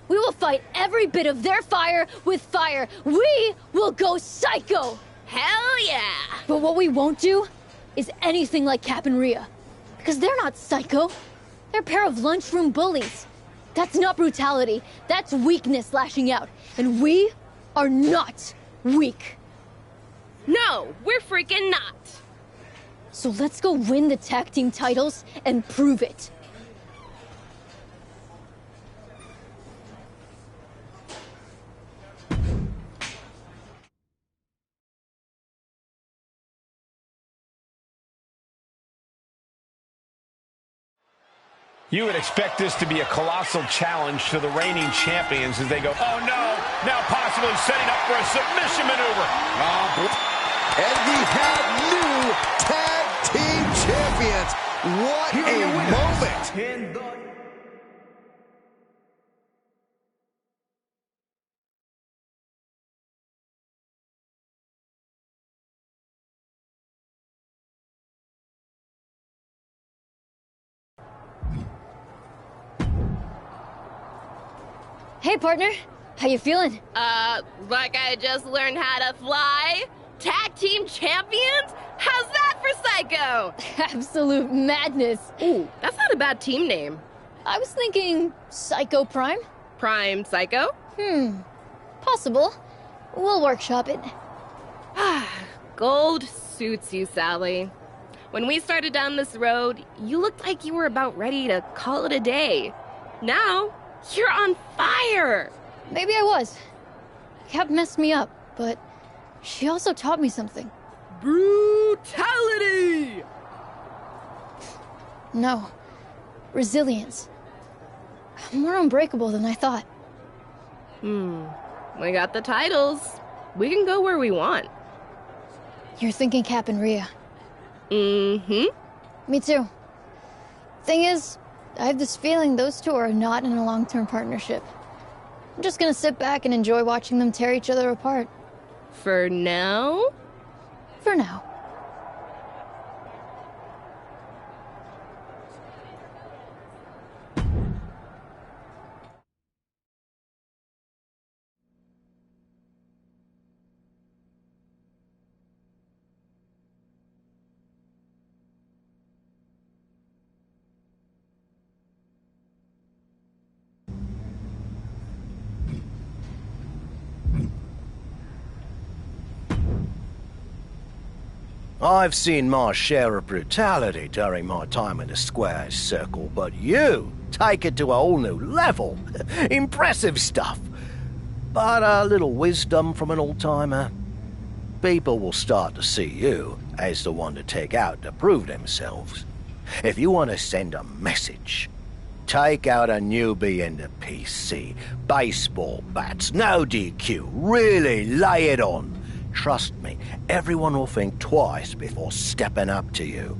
We will fight every bit of their fire with fire. We will go psycho! Hell yeah! But what we won't do is anything like Cap and Rhea. Because they're not psycho. They're a pair of lunchroom bullies. That's not brutality. That's weakness lashing out. And we are not weak. No, we're freaking not. So let's go win the tag team titles and prove it. You would expect this to be a colossal challenge to the reigning champions as they go, oh no, now possibly setting up for a submission maneuver. And we have new tag team champions. What a moment. Hey, partner. How you feeling? Like I just learned how to fly? Tag team champions? How's that for Psycho? Absolute madness. Ooh, that's not a bad team name. I was thinking Psycho Prime. Prime Psycho? Possible. We'll workshop it. Gold suits you, Sally. When we started down this road, you looked like you were about ready to call it a day. Now, you're on fire! Maybe I was. Cap messed me up, but she also taught me something. Brutality! No. Resilience. I'm more unbreakable than I thought. We got the titles. We can go where we want. You're thinking Cap and Rhea. Me too. Thing is, I have this feeling those two are not in a long-term partnership. I'm just gonna sit back and enjoy watching them tear each other apart. For now? For now. I've seen my share of brutality during my time in the squares circle, but you take it to a whole new level. Impressive stuff. But a little wisdom from an old-timer. People will start to see you as the one to take out to prove themselves. If you want to send a message, take out a newbie in the PC. Baseball bats, no DQ. Really lay it on. Trust me, everyone will think twice before stepping up to you.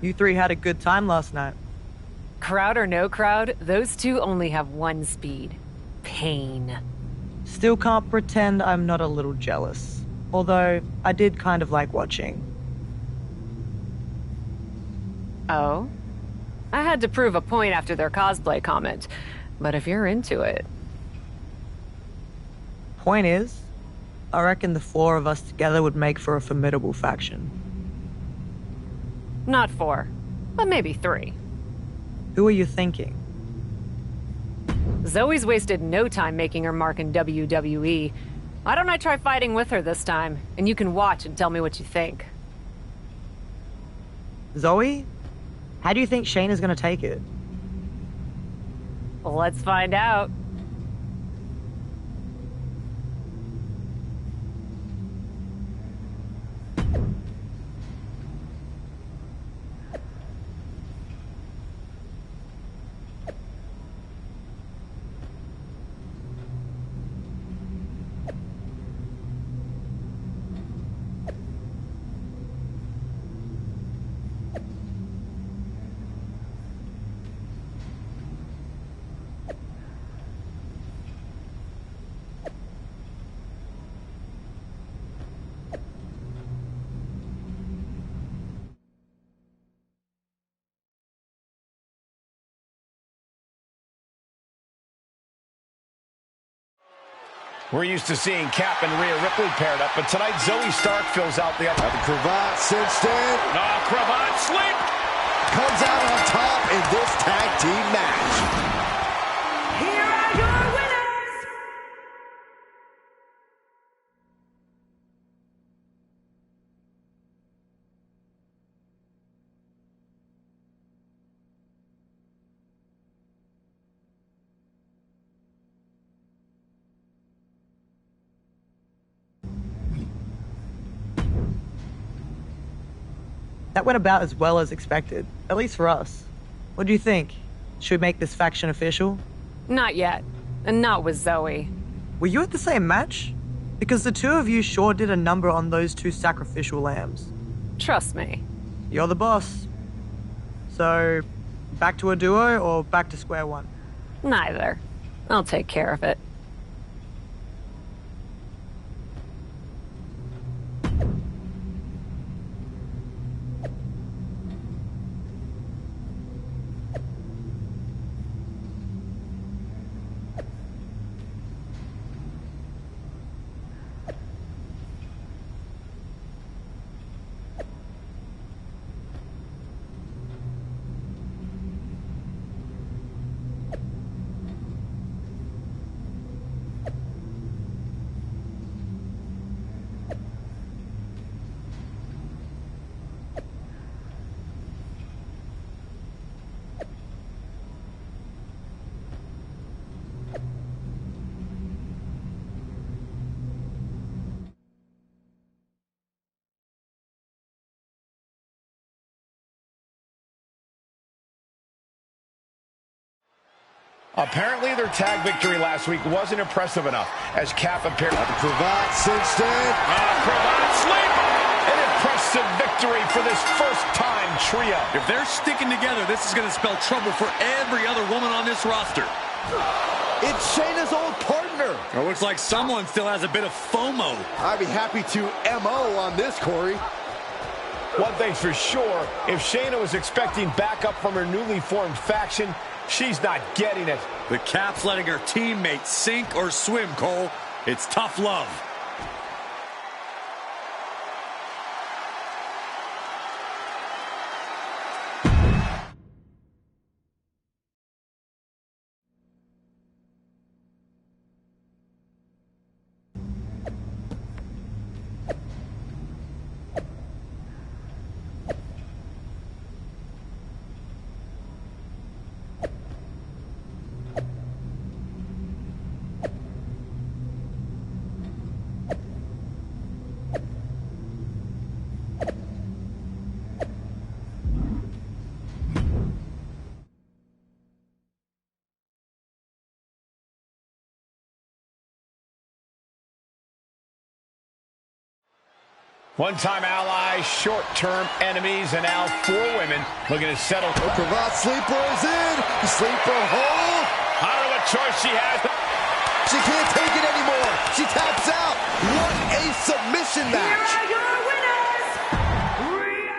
You three had a good time last night. Crowd or no crowd, those two only have one speed. Pain. Still can't pretend I'm not a little jealous. Although, I did kind of like watching. Oh? I had to prove a point after their cosplay comment. But if you're into it... Point is, I reckon the four of us together would make for a formidable faction. Not 4, but maybe 3. Who are you thinking? Zoe's wasted no time making her mark in WWE. Why don't I try fighting with her this time, and you can watch and tell me what you think. Zoe? How do you think Shayna's gonna take it? Well, let's find out. We're used to seeing Cap and Rhea Ripley paired up, but tonight Zoe Stark fills out the upper. The cravat cinched in. Oh, cravat sleep! Comes out on top in this tag team match. Here are your winners! That went about as well as expected, at least for us. What do you think? Should we make this faction official? Not yet. And not with Zoe. Were you at the same match? Because the two of you sure did a number on those two sacrificial lambs. Trust me. You're the boss. So, back to a duo or back to square one? Neither. I'll take care of it. Apparently their tag victory last week wasn't impressive enough as Cap appeared. The cravat cinched in. Cravat sleep! An impressive victory for this first-time trio. If they're sticking together, this is going to spell trouble for every other woman on this roster. It's Shayna's old partner. It looks like someone still has a bit of FOMO. I'd be happy to MO on this, Corey. One thing's for sure, if Shayna was expecting backup from her newly formed faction, she's not getting it. The Cap's letting her teammates sink or swim, Cole. It's tough love. One-time allies, short-term enemies, and now 4 women looking to settle. Cravat sleeper is in. Sleeper hold. I don't know what choice she has. She can't take it anymore. She taps out. What a submission match. Here are your winners, Rhea.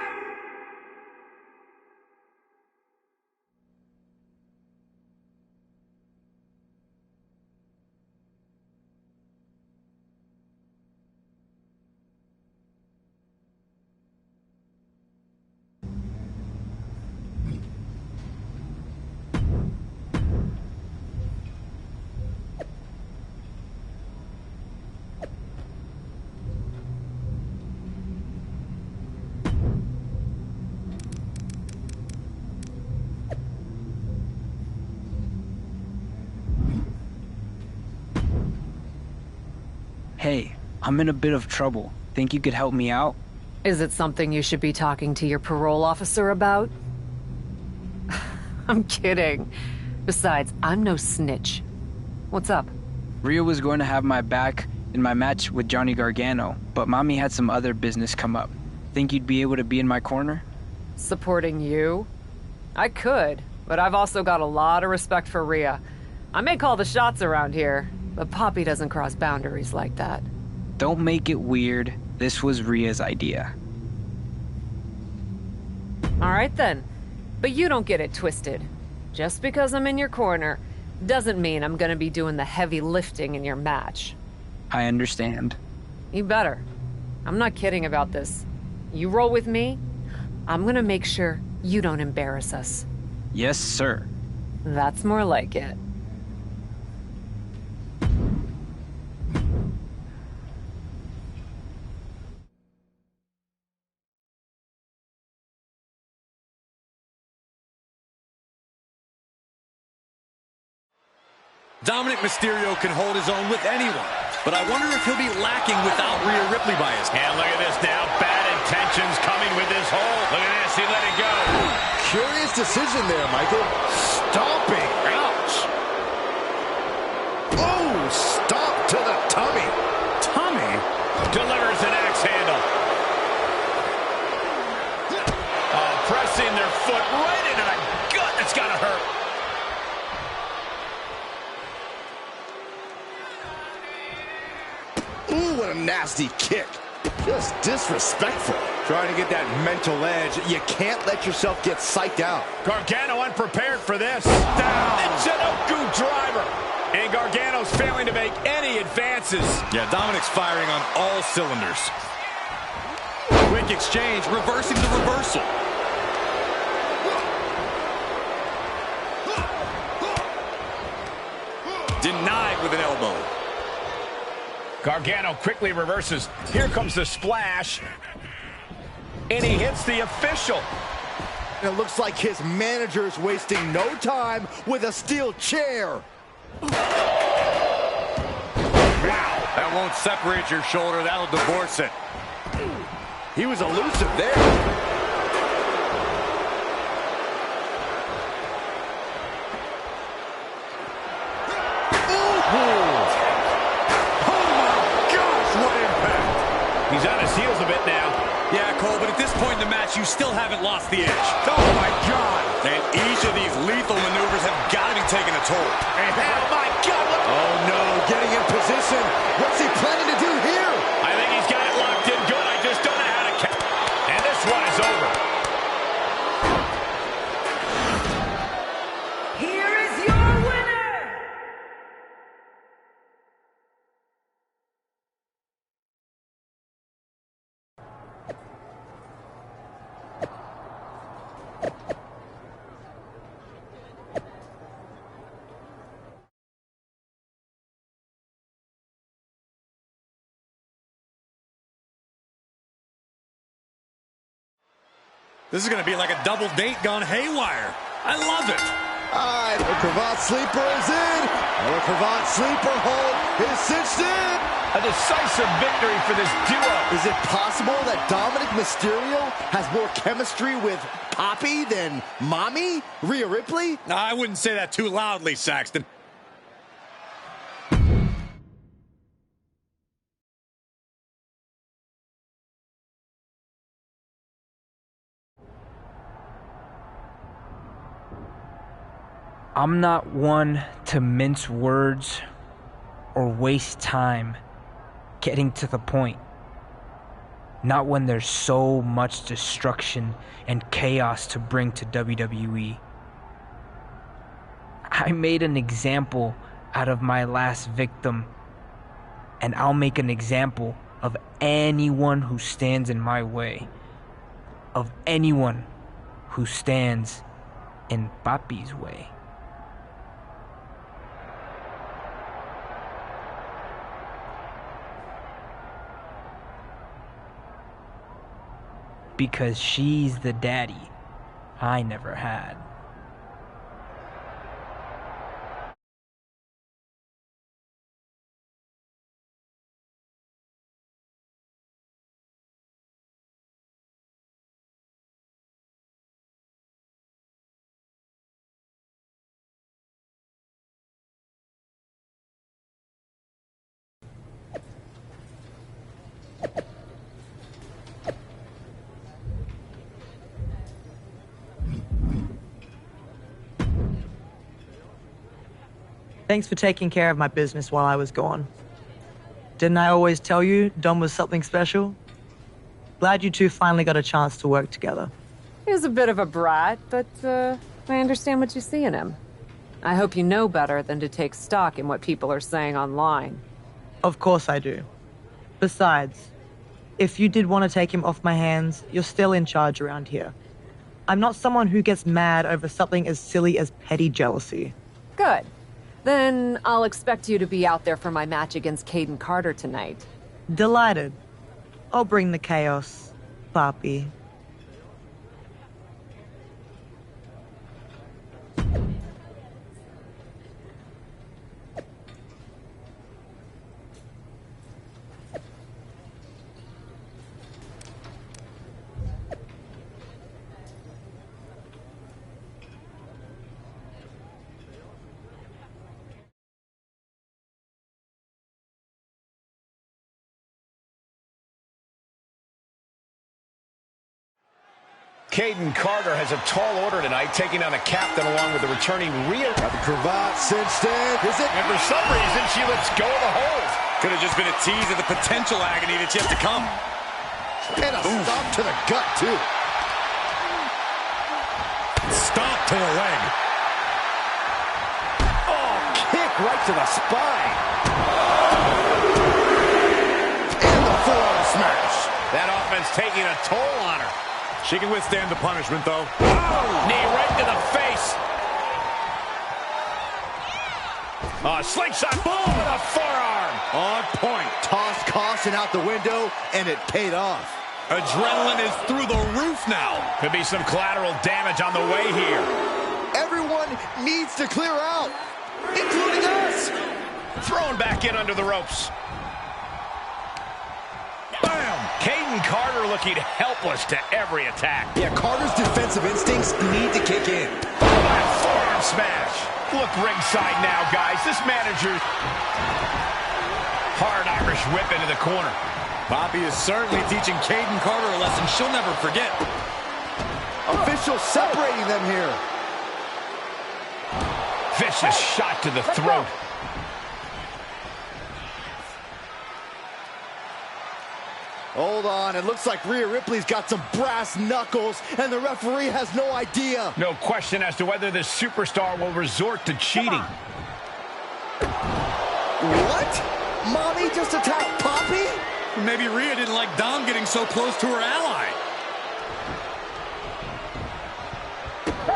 Hey, I'm in a bit of trouble. Think you could help me out? Is it something you should be talking to your parole officer about? I'm kidding. Besides, I'm no snitch. What's up? Rhea was going to have my back in my match with Johnny Gargano, but Mommy had some other business come up. Think you'd be able to be in my corner? Supporting you? I could, but I've also got a lot of respect for Rhea. I may call the shots around here, but Poppy doesn't cross boundaries like that. Don't make it weird. This was Rhea's idea. All right then. But you don't get it twisted. Just because I'm in your corner doesn't mean I'm gonna be doing the heavy lifting in your match. I understand. You better. I'm not kidding about this. You roll with me, I'm gonna make sure you don't embarrass us. Yes, sir. That's more like it. Dominic Mysterio can hold his own with anyone, but I wonder if he'll be lacking without Rhea Ripley by his side. And look at this now. Bad intentions coming with this hold. Look at this. He let it go. Curious decision there, Michael. Stomping. Ouch. Oh, stomp to the tummy. Tummy delivers an axe handle. Oh, pressing their foot right into the gut. That's got to hurt. Ooh, what a nasty kick. Just disrespectful. Trying to get that mental edge. You can't let yourself get psyched out. Gargano unprepared for this. Down. Michinoku driver. And Gargano's failing to make any advances. Yeah, Dominic's firing on all cylinders. Quick exchange, reversing the reversal. Denied with an elbow. Gargano quickly reverses. Here comes the splash. And he hits the official. And it looks like his manager's wasting no time with a steel chair. Wow. That won't separate your shoulder. That'll divorce it. He was elusive there. He's on his heels a bit now. Yeah, Cole, but at this point in the match, you still haven't lost the edge. Oh, my God. And each of these lethal maneuvers have got to be taking a toll. And oh, my God. Oh, no, getting in position. What's he planning to do here? I think he's got it locked in good. I just don't know how to catch. And this one is This is going to be like a double date gone haywire. I love it. The cravat sleeper is in. The cravat sleeper hold is cinched in. A decisive victory for this duo. Is it possible that Dominic Mysterio has more chemistry with Poppy than Mommy, Rhea Ripley? No, I wouldn't say that too loudly, Saxton. I'm not one to mince words or waste time getting to the point. Not when there's so much destruction and chaos to bring to WWE. I made an example out of my last victim, and I'll make an example of anyone who stands in my way. Of anyone who stands in Papi's way. Because she's the daddy I never had. Thanks for taking care of my business while I was gone. Didn't I always tell you Dom was something special? Glad you two finally got a chance to work together. He was a bit of a brat, but I understand what you see in him. I hope you know better than to take stock in what people are saying online. Of course I do. Besides, if you did want to take him off my hands, you're still in charge around here. I'm not someone who gets mad over something as silly as petty jealousy. Good. Then I'll expect you to be out there for my match against Caden Carter tonight. Delighted. I'll bring the chaos, Papi. Caden Carter has a tall order tonight, taking on a captain along with the returning Rhea. Got the cravat cinched in. Is it? And for some reason, she lets go of the hold. Could have just been a tease of the potential agony that's yet to come. And a stomp to the gut, too. Stomp to the leg. Oh, kick right to the spine. And the forearm smash. That offense taking a toll on her. She can withstand the punishment, though. Oh, knee right to the face. Slingshot, boom, with a forearm. On point. Tossed caution out the window, and it paid off. Adrenaline is through the roof now. Could be some collateral damage on the way here. Everyone needs to clear out, including us. Thrown back in under the ropes. Bam! Caden Carter looking helpless to every attack. Yeah, Carter's defensive instincts need to kick in. Forearm smash. Look ringside now, guys. This manager... Hard Irish whip into the corner. Poppy is certainly teaching Caden Carter a lesson she'll never forget. Officials separating them here. Vicious shot to the throat. Hold on, it looks like Rhea Ripley's got some brass knuckles, and the referee has no idea. No question as to whether this superstar will resort to cheating. What? Mommy just attacked Poppy? Maybe Rhea didn't like Dom getting so close to her ally.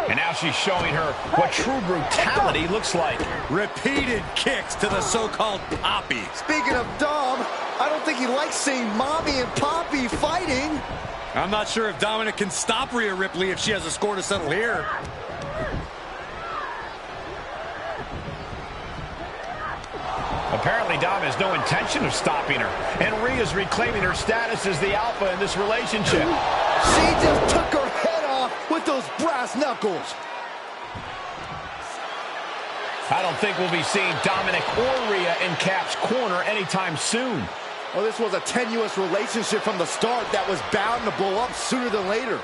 And now she's showing her what true brutality looks like. Repeated kicks to the so-called Poppy. Speaking of Dom, I don't think he likes seeing Mommy and Poppy fighting. I'm not sure if Dominic can stop Rhea Ripley if she has a score to settle here. Apparently, Dom has no intention of stopping her. And Rhea's reclaiming her status as the alpha in this relationship. She just took her head off with those brass knuckles. I don't think we'll be seeing Dominic or Rhea in Cap's corner anytime soon. Well, this was a tenuous relationship from the start that was bound to blow up sooner than later.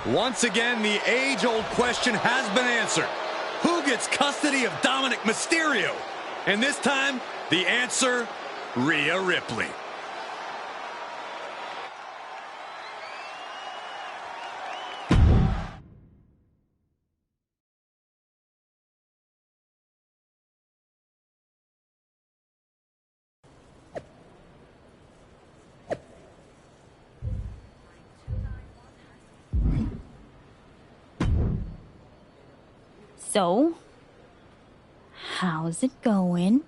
Once again, the age-old question has been answered. Who gets custody of Dominic Mysterio? And this time, the answer, Rhea Ripley. So, how's it going?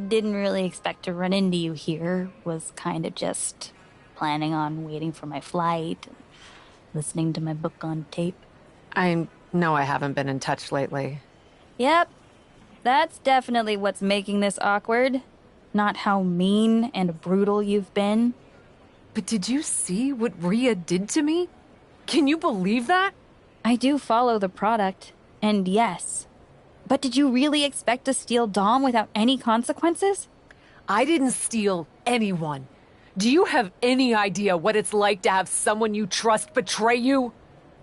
Didn't really expect to run into you here. Was kind of just planning on waiting for my flight, listening to my book on tape. I know I haven't been in touch lately. Yep, that's definitely what's making this awkward. Not how mean and brutal you've been. But did you see what Rhea did to me? Can you believe that? I do follow the product, and yes. But did you really expect to steal Dom without any consequences? I didn't steal anyone. Do you have any idea what it's like to have someone you trust betray you?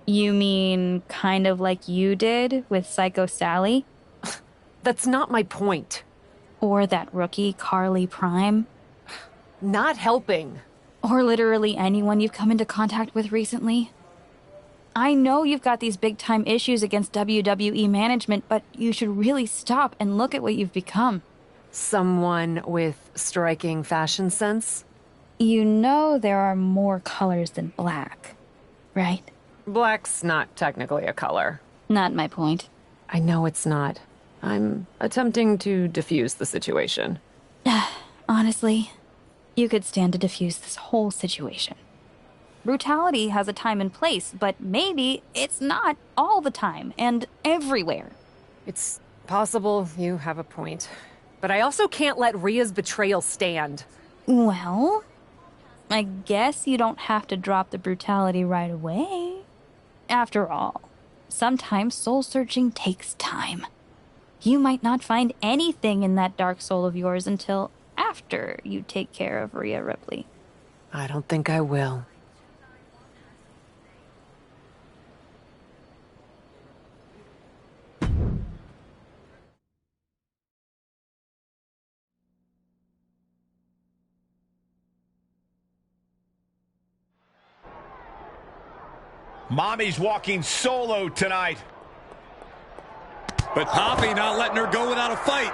You mean kind of like you did with Psycho Sally? That's not my point. Or that rookie Carly Prime? Not helping. Or literally anyone you've come into contact with recently? I know you've got these big-time issues against WWE management, but you should really stop and look at what you've become. Someone with striking fashion sense? You know there are more colors than black, right? Black's not technically a color. Not my point. I know it's not. I'm attempting to diffuse the situation. Honestly, you could stand to diffuse this whole situation. Brutality has a time and place, but maybe it's not all the time and everywhere. It's possible you have a point. But I also can't let Rhea's betrayal stand. Well, I guess you don't have to drop the brutality right away. After all, sometimes soul-searching takes time. You might not find anything in that dark soul of yours until after you take care of Rhea Ripley. I don't think I will. Mommy's walking solo tonight. But Poppy not letting her go without a fight.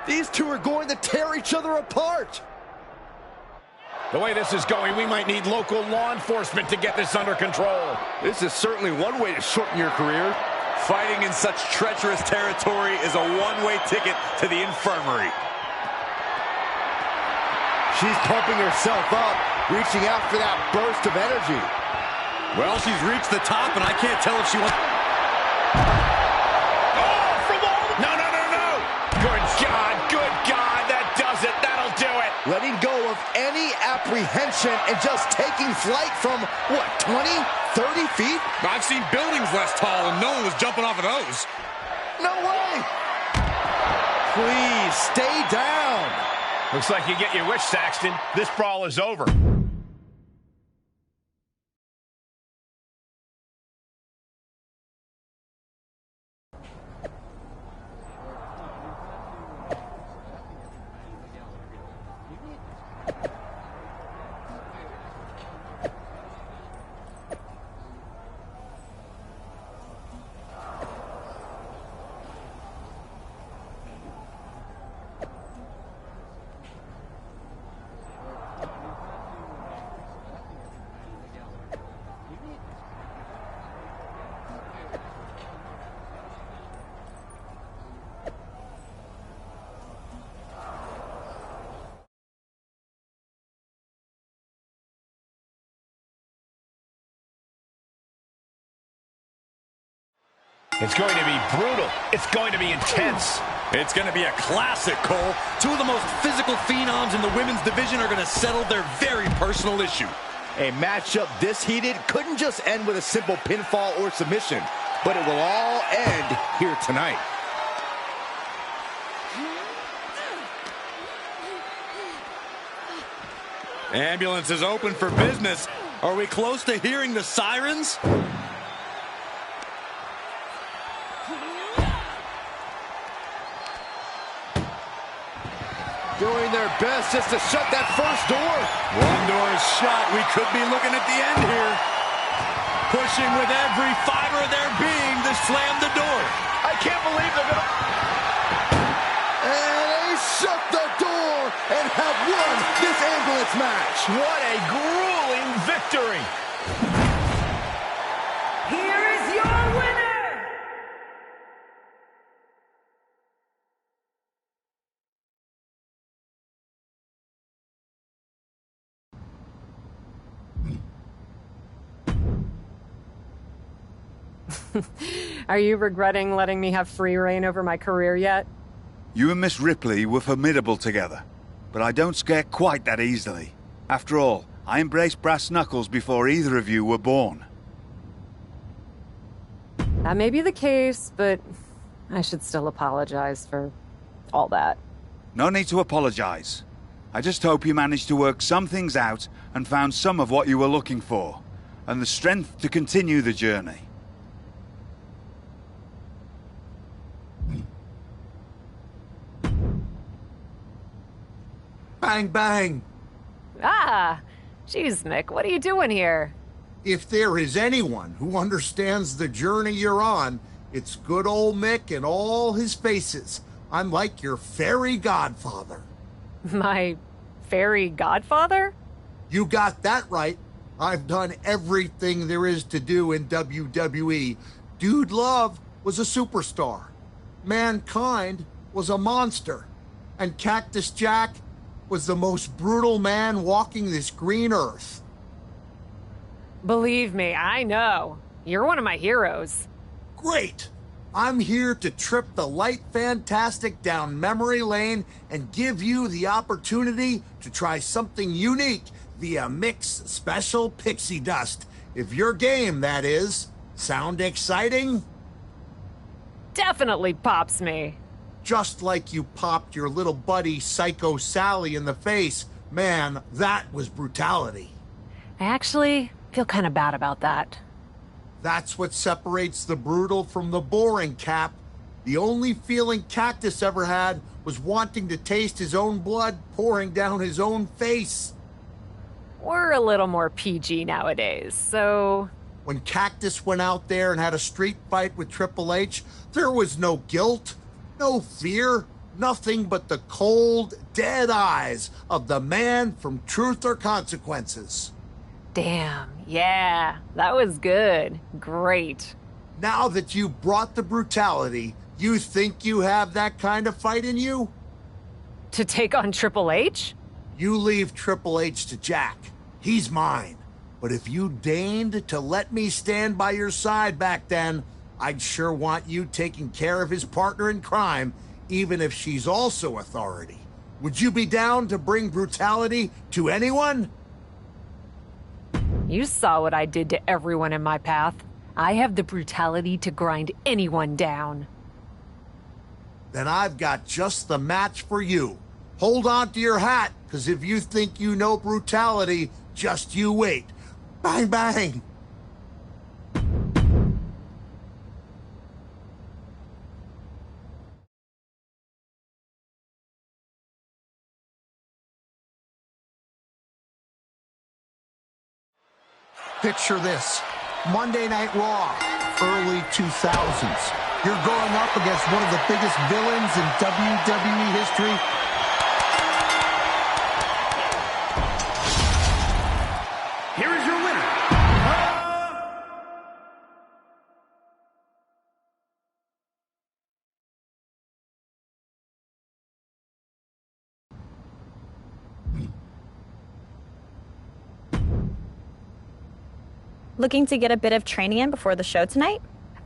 These two are going to tear each other apart. The way this is going, we might need local law enforcement to get this under control. This is certainly one way to shorten your career. Fighting in such treacherous territory is a one-way ticket to the infirmary. She's pumping herself up, reaching out for that burst of energy. Well, she's reached the top, and I can't tell if she wants... Oh, from all... No. Good God, that does it. That'll do it. Letting go of any apprehension and just taking flight from, what, 20, 30 feet? I've seen buildings less tall, and no one was jumping off of those. No way. Please, stay down. Looks like you get your wish, Saxton. This brawl is over. It's going to be brutal. It's going to be intense. It's going to be a classic, Cole. Two of the most physical phenoms in the women's division are going to settle their very personal issue. A matchup this heated couldn't just end with a simple pinfall or submission, but it will all end here tonight. Ambulance is open for business. Are we close to hearing the sirens? Doing their best just to shut that first door. One door is shut. We could be looking at the end here. Pushing with every fiber of their being to slam the door. I can't believe they're going to... And they shut the door and have won this ambulance match. What a grueling victory. Here is your winner. Are you regretting letting me have free reign over my career yet? You and Miss Ripley were formidable together, but I don't scare quite that easily. After all, I embraced brass knuckles before either of you were born. That may be the case, but I should still apologize for all that. No need to apologize. I just hope you managed to work some things out and found some of what you were looking for, and the strength to continue the journey. Bang, bang. Ah! Jeez, Mick, what are you doing here? If there is anyone who understands the journey you're on, it's good old Mick and all his faces. I'm like your fairy godfather. My fairy godfather? You got that right. I've done everything there is to do in WWE. Dude Love was a superstar. Mankind was a monster. And Cactus Jack was the most brutal man walking this green earth. Believe me, I know. You're one of my heroes. Great! I'm here to trip the light fantastic down memory lane and give you the opportunity to try something unique via Mick's special pixie dust. If you're game, that is. Sound exciting? Definitely pops me. Just like you popped your little buddy Psycho Sally in the face. Man, that was brutality. I actually feel kind of bad about that. That's what separates the brutal from the boring, Cap. The only feeling Cactus ever had was wanting to taste his own blood pouring down his own face. We're a little more PG nowadays, so... When Cactus went out there and had a street fight with Triple H, there was no guilt, no fear, nothing but the cold, dead eyes of the man from Truth or Consequences. Damn, yeah, that was good. Great. Now that you brought the brutality, you think you have that kind of fight in you? To take on Triple H? You leave Triple H to Jack. He's mine. But if you deigned to let me stand by your side back then, I'd sure want you taking care of his partner in crime, even if she's also authority. Would you be down to bring brutality to anyone? You saw what I did to everyone in my path. I have the brutality to grind anyone down. Then I've got just the match for you. Hold on to your hat, because if you think you know brutality, just you wait. Bang, bang! Picture this. Monday Night Raw, early 2000s. You're going up against one of the biggest villains in WWE history. Here is your winner. Looking to get a bit of training in before the show tonight?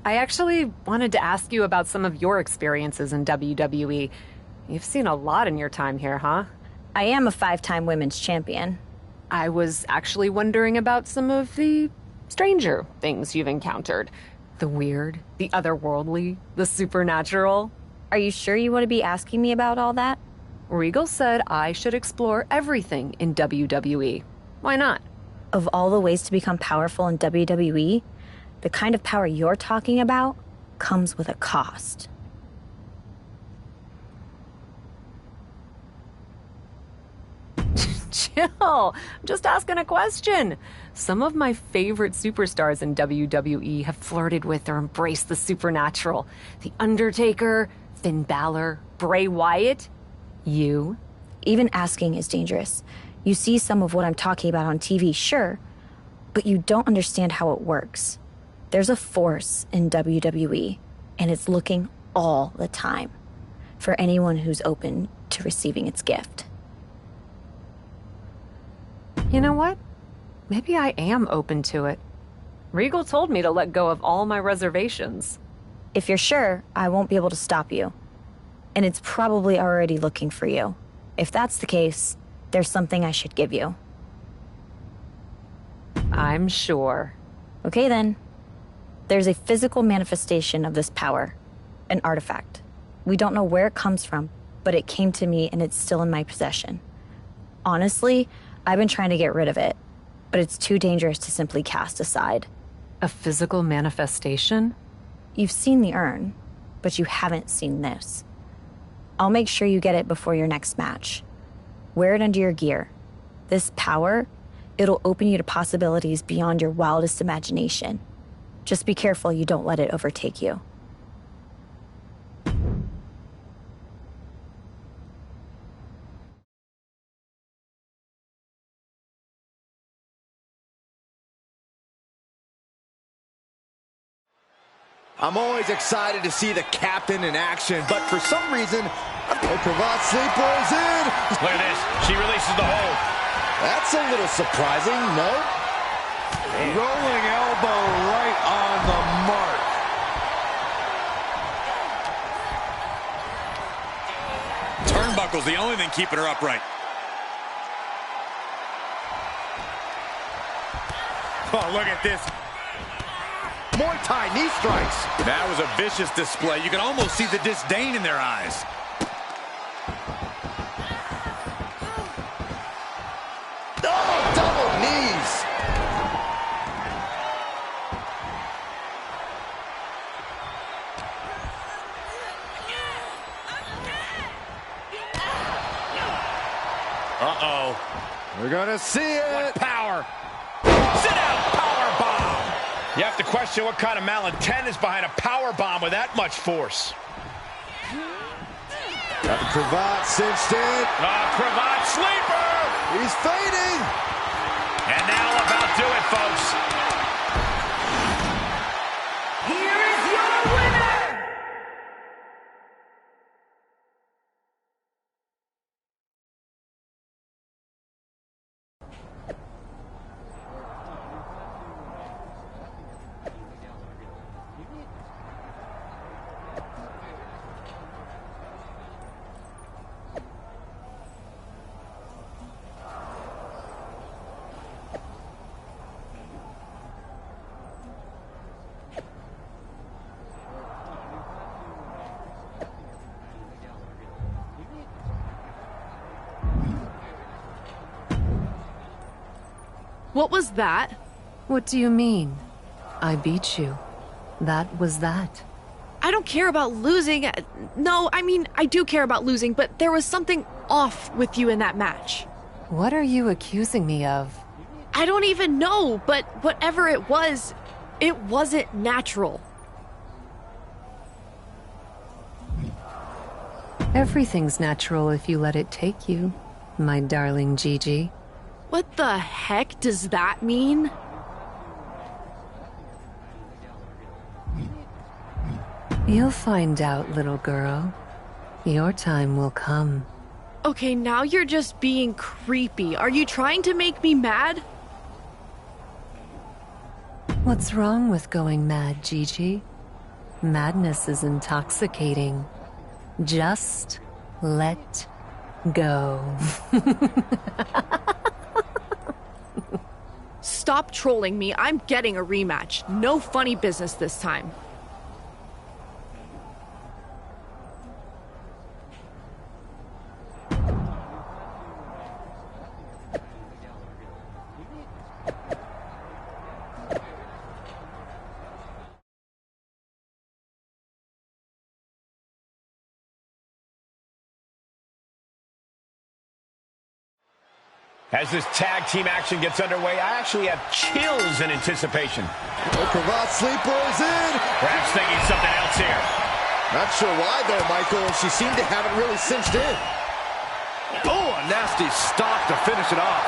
I actually wanted to ask you about some of your experiences in WWE. You've seen a lot in your time here, huh? I am a 5-time women's champion. I was actually wondering about some of the stranger things you've encountered. The weird, the otherworldly, the supernatural. Are you sure you want to be asking me about all that? Regal said I should explore everything in WWE. Why not? Of all the ways to become powerful in WWE, the kind of power you're talking about comes with a cost. Chill. I'm just asking a question. Some of my favorite superstars in WWE have flirted with or embraced the supernatural. The Undertaker, Finn Balor, Bray Wyatt. You? Even asking is dangerous. You see some of what I'm talking about on TV, sure, but you don't understand how it works. There's a force in WWE, and it's looking all the time for anyone who's open to receiving its gift. You know what? Maybe I am open to it. Regal told me to let go of all my reservations. If you're sure, I won't be able to stop you. And it's probably already looking for you. If that's the case, there's something I should give you. I'm sure. Okay then. There's a physical manifestation of this power, an artifact. We don't know where it comes from, but it came to me and it's still in my possession. Honestly, I've been trying to get rid of it, but it's too dangerous to simply cast aside. A physical manifestation? You've seen the urn, but you haven't seen this. I'll make sure you get it before your next match. Wear it under your gear. This power, it'll open you to possibilities beyond your wildest imagination. Just be careful you don't let it overtake you. I'm always excited to see the captain in action, but for some reason, cravat sleepers in. Look at this. She releases the hold. That's a little surprising, no? Rolling elbow right on the mark. Turnbuckle's the only thing keeping her upright. Oh, look at this. Muay Thai knee strikes. That was a vicious display. You can almost see the disdain in their eyes. Oh, double knees. Uh-oh. We're gonna see it. What power. Sit out, power bomb. You have to question what kind of malintent is behind a power bomb with that much force. Got the cravat cinched in. Cravat sleeper. He's fading. And that'll about do it, folks. Here is your winner! What was that? What do you mean? I beat you. That was that. I don't care about losing. No, I mean, I do care about losing, but there was something off with you in that match. What are you accusing me of? I don't even know, but whatever it wasn't natural. Everything's natural if you let it take you, my darling Gigi. What the heck does that mean? You'll find out, little girl. Your time will come. Okay, now you're just being creepy. Are you trying to make me mad? What's wrong with going mad, Gigi? Madness is intoxicating. Just let go. Stop trolling me. I'm getting a rematch. No funny business this time. As this tag team action gets underway, I actually have chills in anticipation. Cravat sleeper is in. Perhaps thinking something else here. Not sure why, though, Michael. She seemed to have it really cinched in. Oh, a nasty stop to finish it off.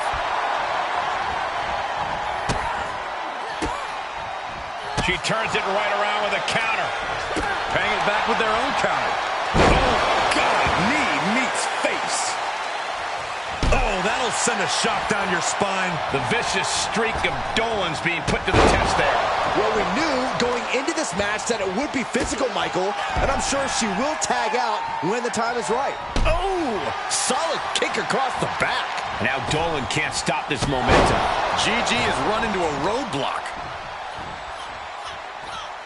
She turns it right around with a counter. Paying it back with their own counter. Oh, God, knee meets face. Oh, that'll send a shock down your spine. The vicious streak of Dolan's being put to the test there. Well, we knew going into this match that it would be physical, Michael, and I'm sure she will tag out when the time is right. Oh, solid kick across the back. Now Dolan can't stop this momentum. Gigi has run into a roadblock.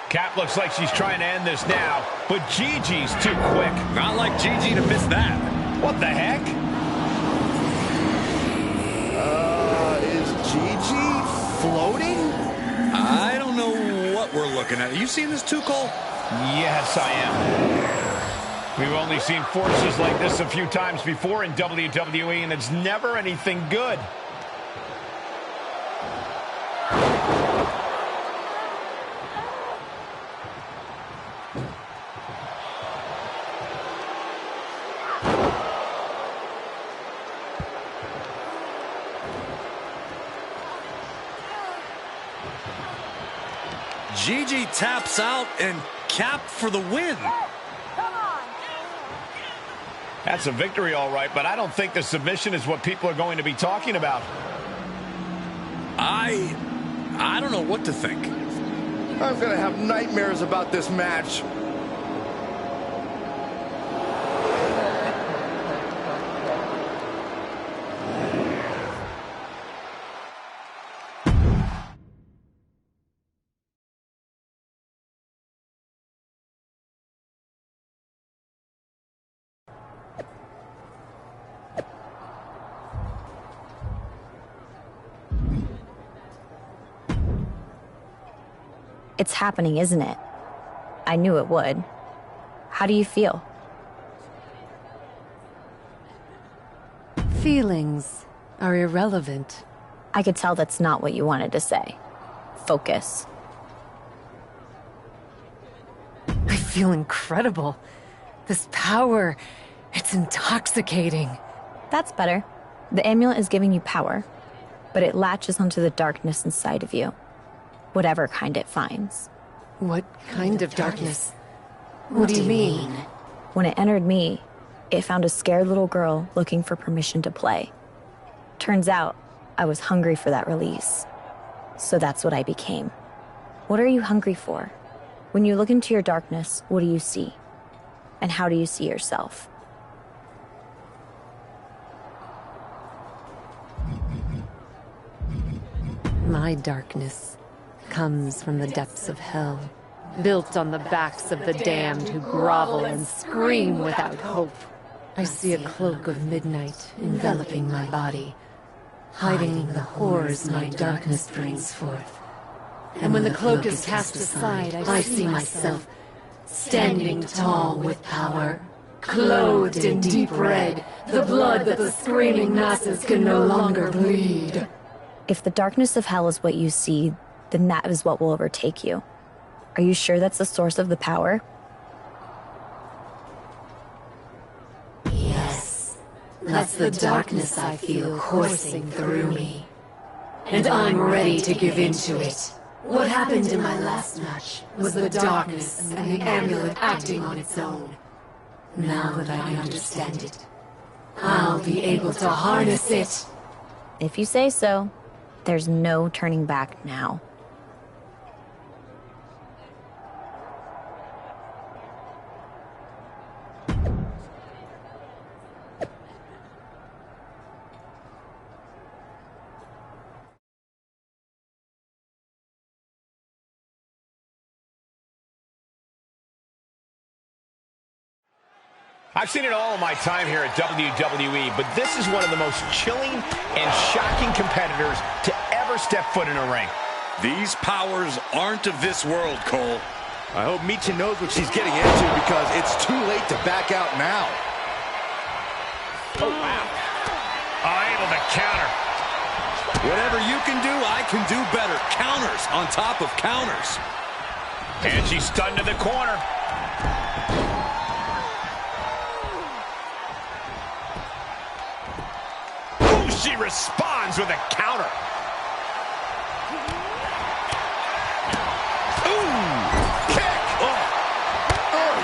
Cap looks like she's trying to end this now, but Gigi's too quick. Not like Gigi to miss that. What the heck? Is Gigi floating? I don't know what we're looking at. You seen this too, Cole? Yes, I am. We've only seen forces like this a few times before in WWE, and it's never anything good. Gigi taps out and Cap for the win. That's a victory, all right, but I don't think the submission is what people are going to be talking about. I don't know what to think. I'm going to have nightmares about this match. It's happening, isn't it? I knew it would. How do you feel? Feelings are irrelevant. I could tell that's not what you wanted to say. Focus. I feel incredible. This power, it's intoxicating. That's better. The amulet is giving you power, but it latches onto the darkness inside of you. Whatever kind it finds. What kind of darkness? What do you mean? When it entered me, it found a scared little girl looking for permission to play. Turns out, I was hungry for that release. So that's what I became. What are you hungry for? When you look into your darkness, what do you see? And how do you see yourself? My darkness comes from the depths of hell, built on the backs of the damned who grovel and scream without hope. I see a cloak of midnight enveloping my body, hiding the horrors my darkness brings forth. And when the cloak is cast aside, I see myself standing tall with power, clothed in deep red, the blood that the screaming masses can no longer bleed. If the darkness of hell is what you see, then that is what will overtake you. Are you sure that's the source of the power? Yes, that's the darkness I feel coursing through me. And I'm ready to give in to it. What happened in my last match was the darkness and the amulet acting on its own. Now that I understand it, I'll be able to harness it. If you say so, there's no turning back now. I've seen it all in my time here at WWE, but this is one of the most chilling and shocking competitors to ever step foot in a ring. These powers aren't of this world, Cole. I hope Michin knows what she's getting into because it's too late to back out now. Oh, wow. Able to counter. Whatever you can do, I can do better. Counters on top of counters. And she's stunned to the corner. Ooh, she responds with a counter.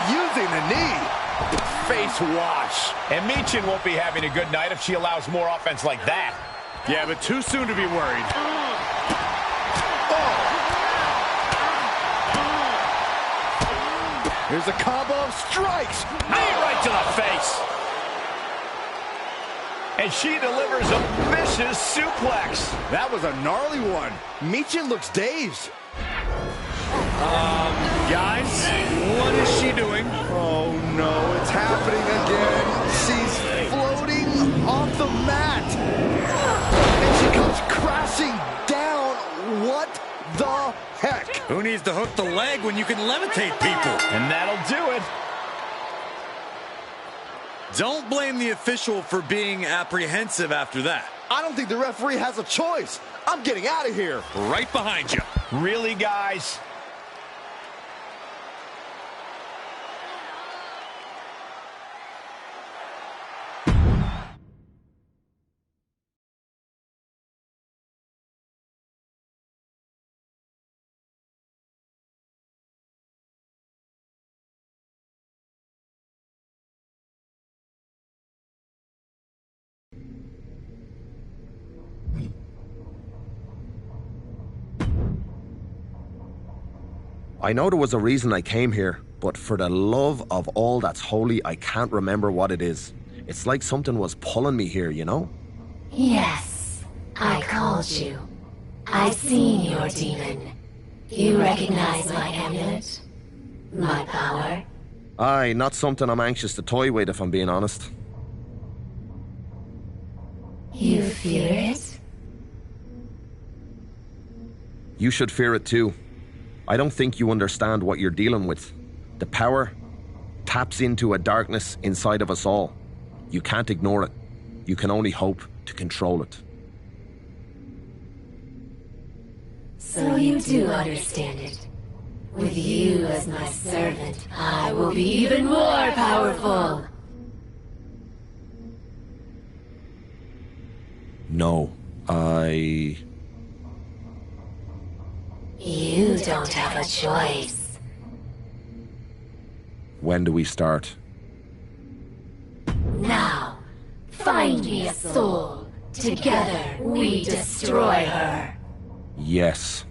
Using the knee. Face wash. And Michin won't be having a good night if she allows more offense like that. Yeah, but too soon to be worried. Here's a combo of strikes. Knee right to the face. And she delivers a vicious suplex. That was a gnarly one. Michin looks dazed. Guys, what is she doing? Oh no, it's happening again. She's floating off the mat. And she comes crashing down. What the heck? Who needs to hook the leg when you can levitate people? And that'll do it. Don't blame the official for being apprehensive after that. I don't think the referee has a choice. I'm getting out of here. Right behind you. Really, guys? I know there was a reason I came here, but for the love of all that's holy, I can't remember what it is. It's like something was pulling me here, you know? Yes, I called you. I've seen your demon. You recognize my amulet? My power? Aye, not something I'm anxious to toy with, if I'm being honest. You fear it? You should fear it too. I don't think you understand what you're dealing with. The power taps into a darkness inside of us all. You can't ignore it. You can only hope to control it. So you do understand it. With you as my servant, I will be even more powerful. No, You don't have a choice. When do we start? Now, find me a soul. Together, we destroy her. Yes.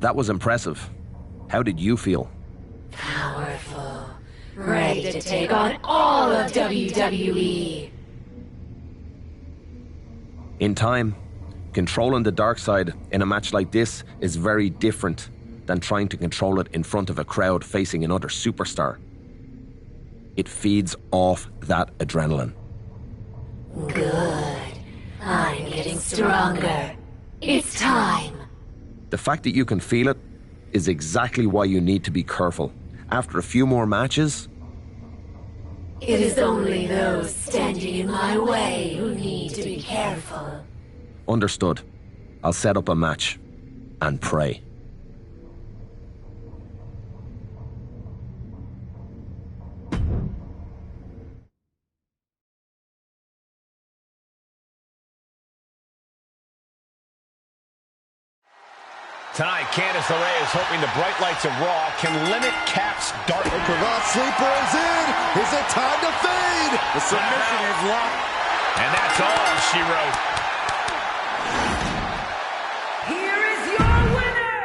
That was impressive. How did you feel? Powerful. Ready to take on all of WWE. In time, controlling the dark side in a match like this is very different than trying to control it in front of a crowd facing another superstar. It feeds off that adrenaline. Good. I'm getting stronger. It's time. The fact that you can feel it is exactly why you need to be careful. After a few more matches... It is only those standing in my way who need to be careful. Understood. I'll set up a match. And pray. Tonight, Candice LeRae is hoping the bright lights of Raw can limit Cap's dark. The cravat sleeper is in. Is it time to fade? The submission is locked. And that's all she wrote. Here is your winner!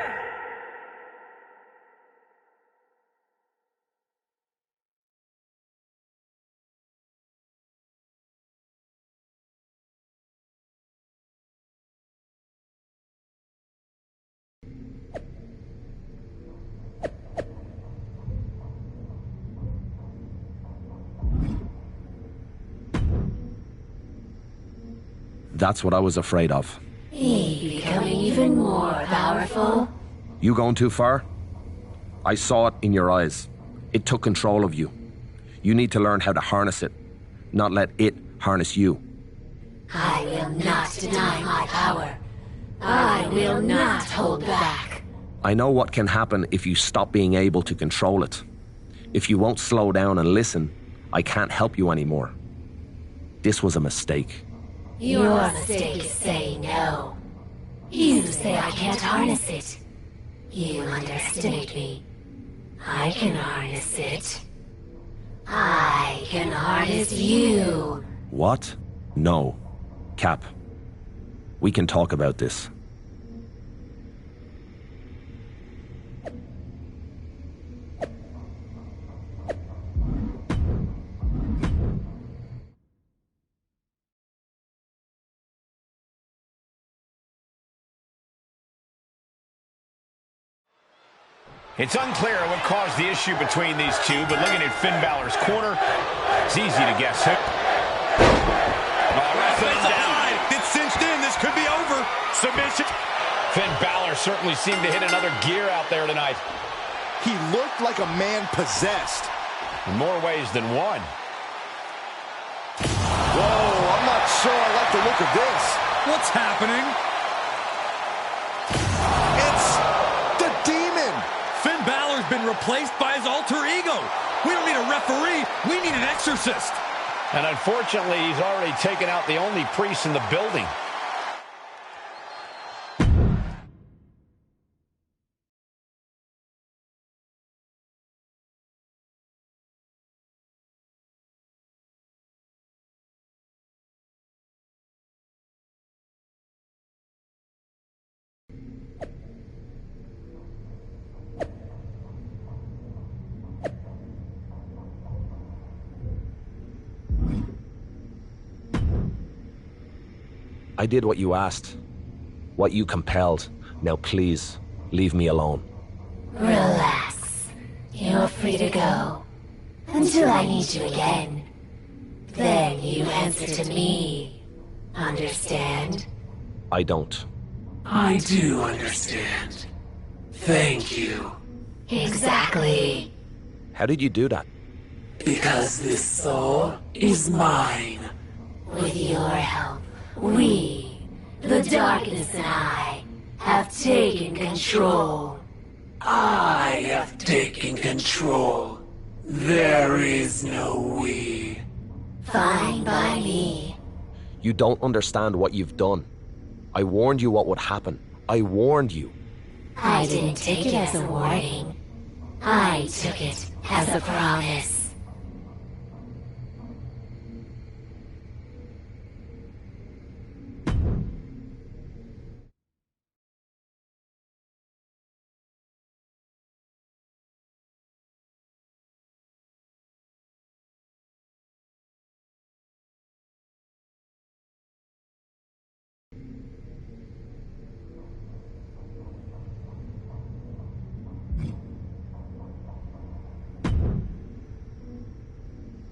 That's what I was afraid of. Me becoming even more powerful? You going too far? I saw it in your eyes. It took control of you. You need to learn how to harness it, not let it harness you. I will not deny my power. I will not hold back. I know what can happen if you stop being able to control it. If you won't slow down and listen, I can't help you anymore. This was a mistake. Your mistake is saying no. You say I can't harness it. You underestimate me. I can harness it. I can harness you. What? No. Cap. We can talk about this. It's unclear what caused the issue between these two, but looking at Finn Balor's corner, it's easy to guess who. Wrestling down. It's cinched in. This could be over. Submission. Finn Balor certainly seemed to hit another gear out there tonight. He looked like a man possessed. In more ways than one. Whoa, I'm not sure I like the look of this. What's happening? It's the Demon. Finn Balor's been replaced by his alter ego. We don't need a referee. We need an exorcist. And unfortunately, he's already taken out the only priest in the building. I did what you asked, what you compelled. Now please, leave me alone. Relax. You're free to go. Until I need you again. Then you answer to me. Understand? I don't. I do understand. Thank you. Exactly. How did you do that? Because this soul is mine. With your help, we, the darkness and I, have taken control. I have taken control. There is no we. Fine by me. You don't understand what you've done. I warned you what would happen. I warned you. I didn't take it as a warning. I took it as a promise.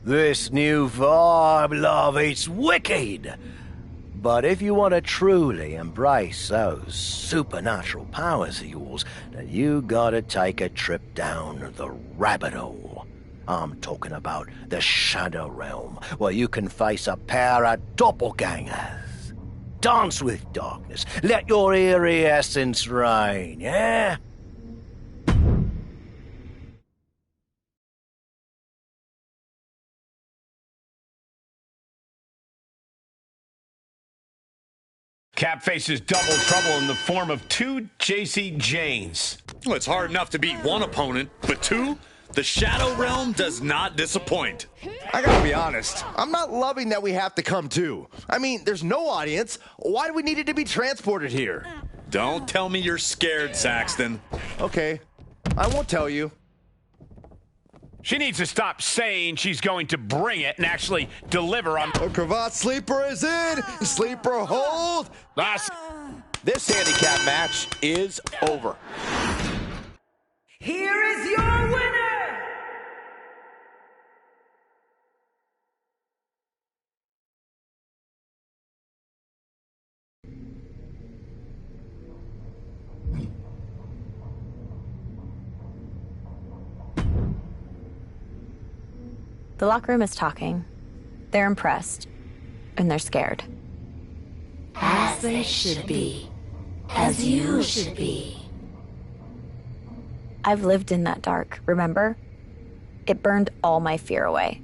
This new vibe, love, it's wicked. But if you want to truly embrace those supernatural powers of yours, then you gotta take a trip down the rabbit hole. I'm talking about the Shadow Realm, where you can face a pair of doppelgangers. Dance with darkness, let your eerie essence reign, yeah? Cap faces double trouble in the form of 2 JC Janes. Well, it's hard enough to beat one opponent, but 2? The Shadow Realm does not disappoint. I gotta be honest, I'm not loving that we have to come too. I mean, there's no audience. Why do we need it to be transported here? Don't tell me you're scared, Saxton. Okay, I won't tell you. She needs to stop saying she's going to bring it and actually deliver on... A cravat sleeper is in! Sleeper hold! This handicap match is over. Here is your winner! The locker room is talking. They're impressed. And they're scared. As they should be. As you should be. I've lived in that dark, remember? It burned all my fear away.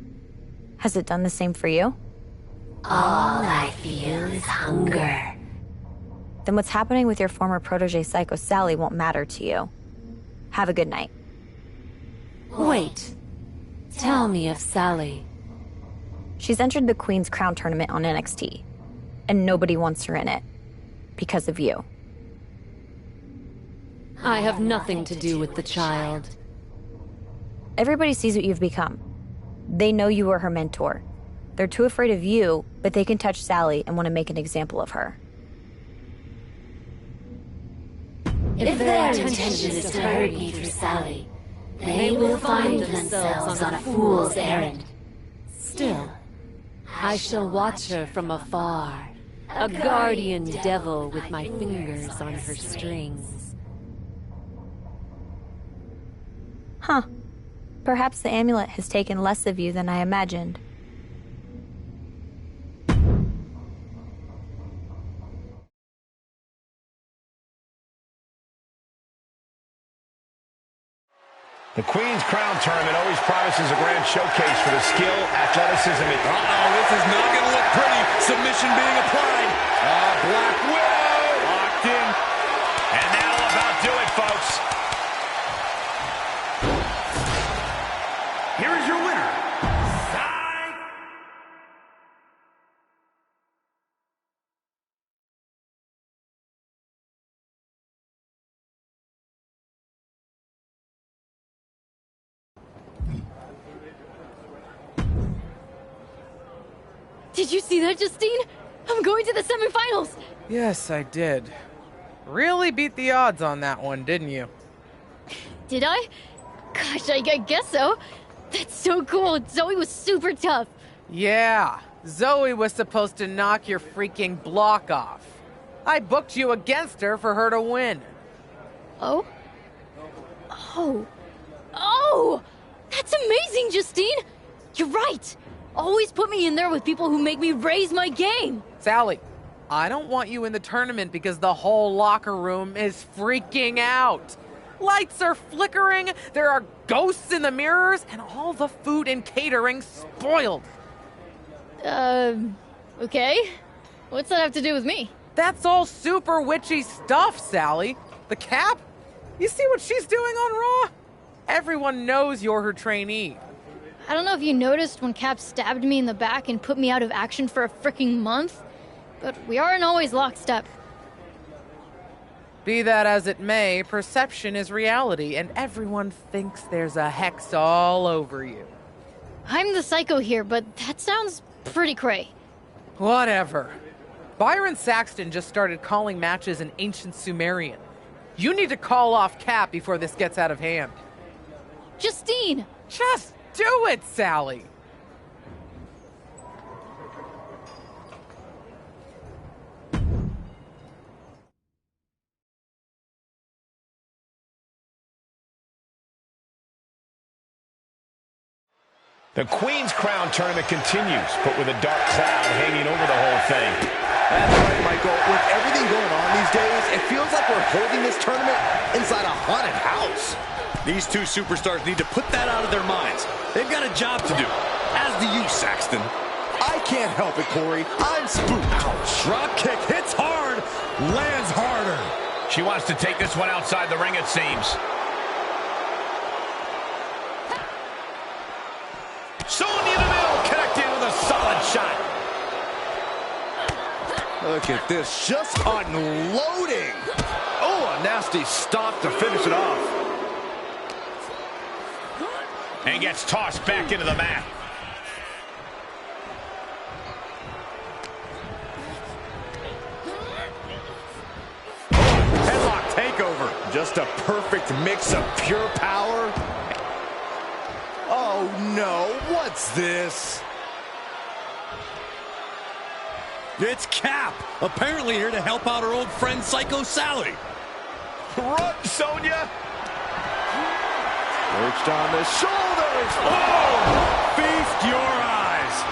Has it done the same for you? All I feel is hunger. Then what's happening with your former protege Psycho Sally won't matter to you. Have a good night. Wait. Tell me of Sally. She's entered the Queen's Crown tournament on NXT. And nobody wants her in it. Because of you. I have nothing to do with the child. Everybody sees what you've become. They know you were her mentor. They're too afraid of you, but they can touch Sally and want to make an example of her. If their intention is to hurt me through Sally, they will find themselves on a fool's errand. Still, I shall watch her from afar. A guardian devil with my fingers on her strings. Huh. Perhaps the amulet has taken less of you than I imagined. The Queen's Crown Tournament always promises a grand showcase for the skill, athleticism, and... Uh-oh, this is not going to look pretty. Submission being applied. Black Widow. Locked in. And that'll about do it, folks. Here is your winner. Did you see that, Justine? I'm going to the semifinals. Yes, I did. Really beat the odds on that one, didn't you? Did I? Gosh, I guess so. That's so cool. Zoe was super tough. Yeah, Zoe was supposed to knock your freaking block off. I booked you against her for her to win. Oh? Oh! That's amazing, Justine! You're right! Always put me in there with people who make me raise my game! Sally, I don't want you in the tournament because the whole locker room is freaking out. Lights are flickering, there are ghosts in the mirrors, and all the food and catering spoiled. Okay. What's that have to do with me? That's all super witchy stuff, Sally. The Cap? You see what she's doing on Raw? Everyone knows you're her trainee. I don't know if you noticed when Cap stabbed me in the back and put me out of action for a freaking month, but we aren't always lockstep. Be that as it may, perception is reality, and everyone thinks there's a hex all over you. I'm the psycho here, but that sounds pretty cray. Whatever. Byron Saxton just started calling matches in ancient Sumerian. You need to call off Cap before this gets out of hand. Justine! Just do it, Sally! The Queen's Crown Tournament continues, but with a dark cloud hanging over the whole thing. That's right, Michael. With everything going on these days, it feels like we're holding this tournament inside a haunted house. These two superstars need to put that out of their minds. They've got a job to do. As do you, Saxton. I can't help it, Corey. I'm spooked. Ouch. Drop kick hits hard. She wants to take this one outside the ring, it seems. Sonya Deville connecting with a solid shot. Look at this, just unloading. Oh, a nasty stop to finish it off. And gets tossed back into the mat. Headlock takeover. Just a perfect mix of pure power. Oh no, what's this? It's Cap, apparently here to help out her old friend Psycho Sally. Run, Sonya! Perched on the shoulders. Oh! Feast your eyes.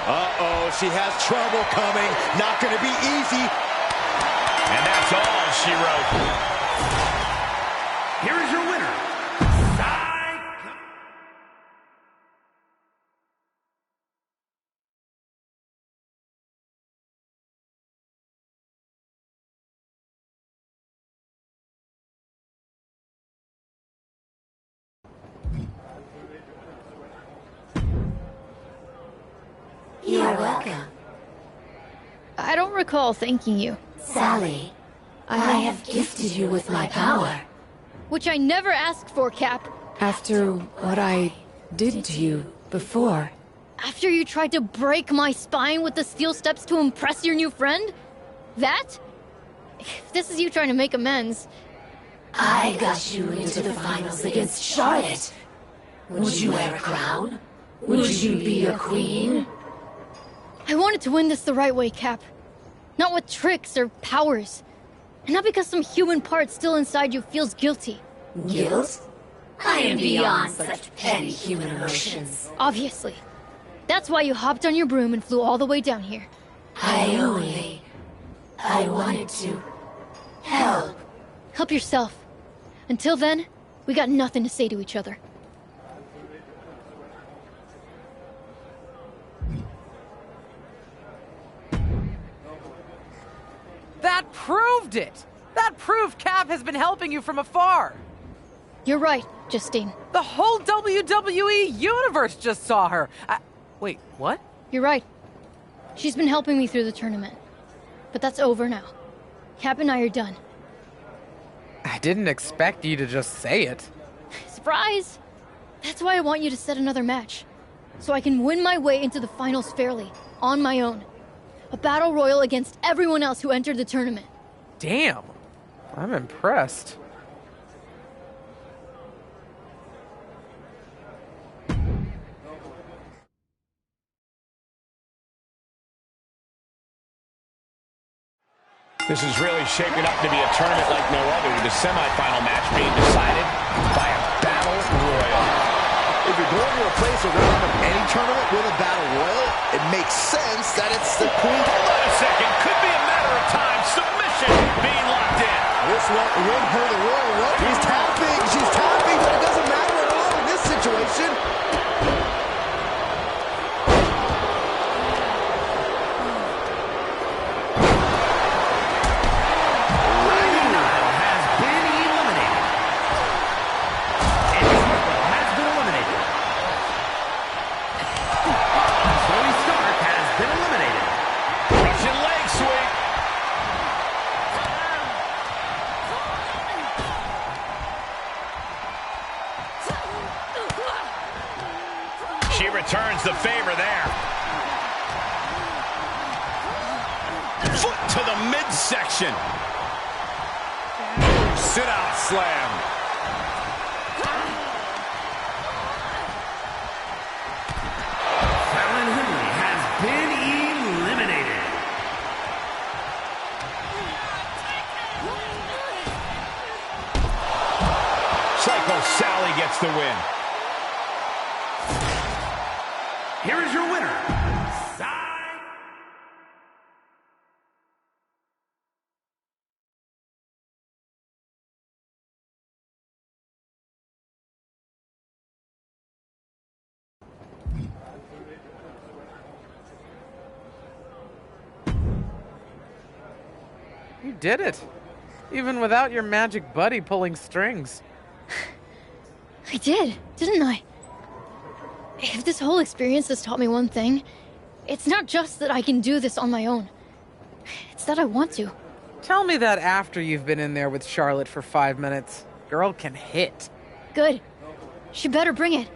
Uh-oh, she has trouble coming. Not going to be easy. And that's all she wrote. Here is your winner. You're welcome. I don't recall thanking you. Sally, I have gifted you with my power. Which I never asked for, Cap. After what I did to you before. After you tried to break my spine with the steel steps to impress your new friend? That? If this is you trying to make amends. I got you into the finals against Charlotte. Would you wear a crown? Would you be a queen? I wanted to win this the right way, Cap. Not with tricks or powers. And not because some human part still inside you feels guilty. Guilt? I am beyond such petty human emotions. Obviously. That's why you hopped on your broom and flew all the way down here. I wanted to help. Help yourself. Until then, we got nothing to say to each other. That proved it! That proved Cap has been helping you from afar! You're right, Justine. The whole WWE universe just saw her! Wait, what? You're right. She's been helping me through the tournament. But that's over now. Cap and I are done. I didn't expect you to just say it. Surprise! That's why I want you to set another match. So I can win my way into the finals fairly, on my own. A battle royal against everyone else who entered the tournament. Damn. I'm impressed. This is really shaping up to be a tournament like no other, with the semifinal match being decided by a battle royal. If you're going to replace a round of any tournament with a battle royal, it makes sense that it's the queen. Hold on a second. Could be a matter of time. Submission being locked in. This won't win her the royal run. She's tapping, but it doesn't matter at all in this situation. She returns the favor there. Foot to the midsection. Sit-out slam. Fallon Henley has been eliminated. Psycho Sally gets the win. Here is your winner. did it. Even without your magic buddy pulling strings. I did, didn't I? If this whole experience has taught me one thing, it's not just that I can do this on my own. It's that I want to. Tell me that after you've been in there with Charlotte for 5 minutes. Girl can hit. Good. She better bring it.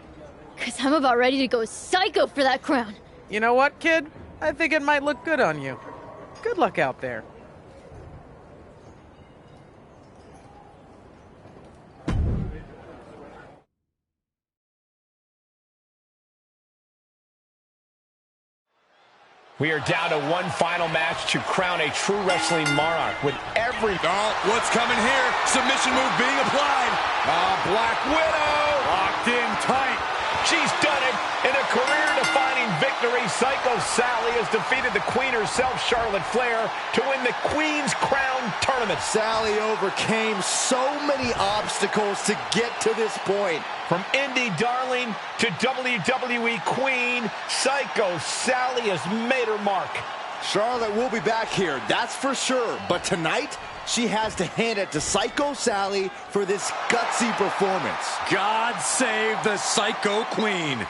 'Cause I'm about ready to go psycho for that crown. You know what, kid? I think it might look good on you. Good luck out there. We are down to one final match to crown a true wrestling monarch with every... Oh, what's coming here? Submission move being applied. Black Widow! Locked in tight. She's done it. In a career-defining victory, Psycho Sally has defeated the Queen herself, Charlotte Flair, to win the Queen's Crown Tournament. Sally overcame so many obstacles to get to this point. From indie darling to WWE Queen, Psycho Sally has made her mark. Charlotte will be back here, that's for sure. But tonight, she has to hand it to Psycho Sally for this gutsy performance. God save the Psycho Queen.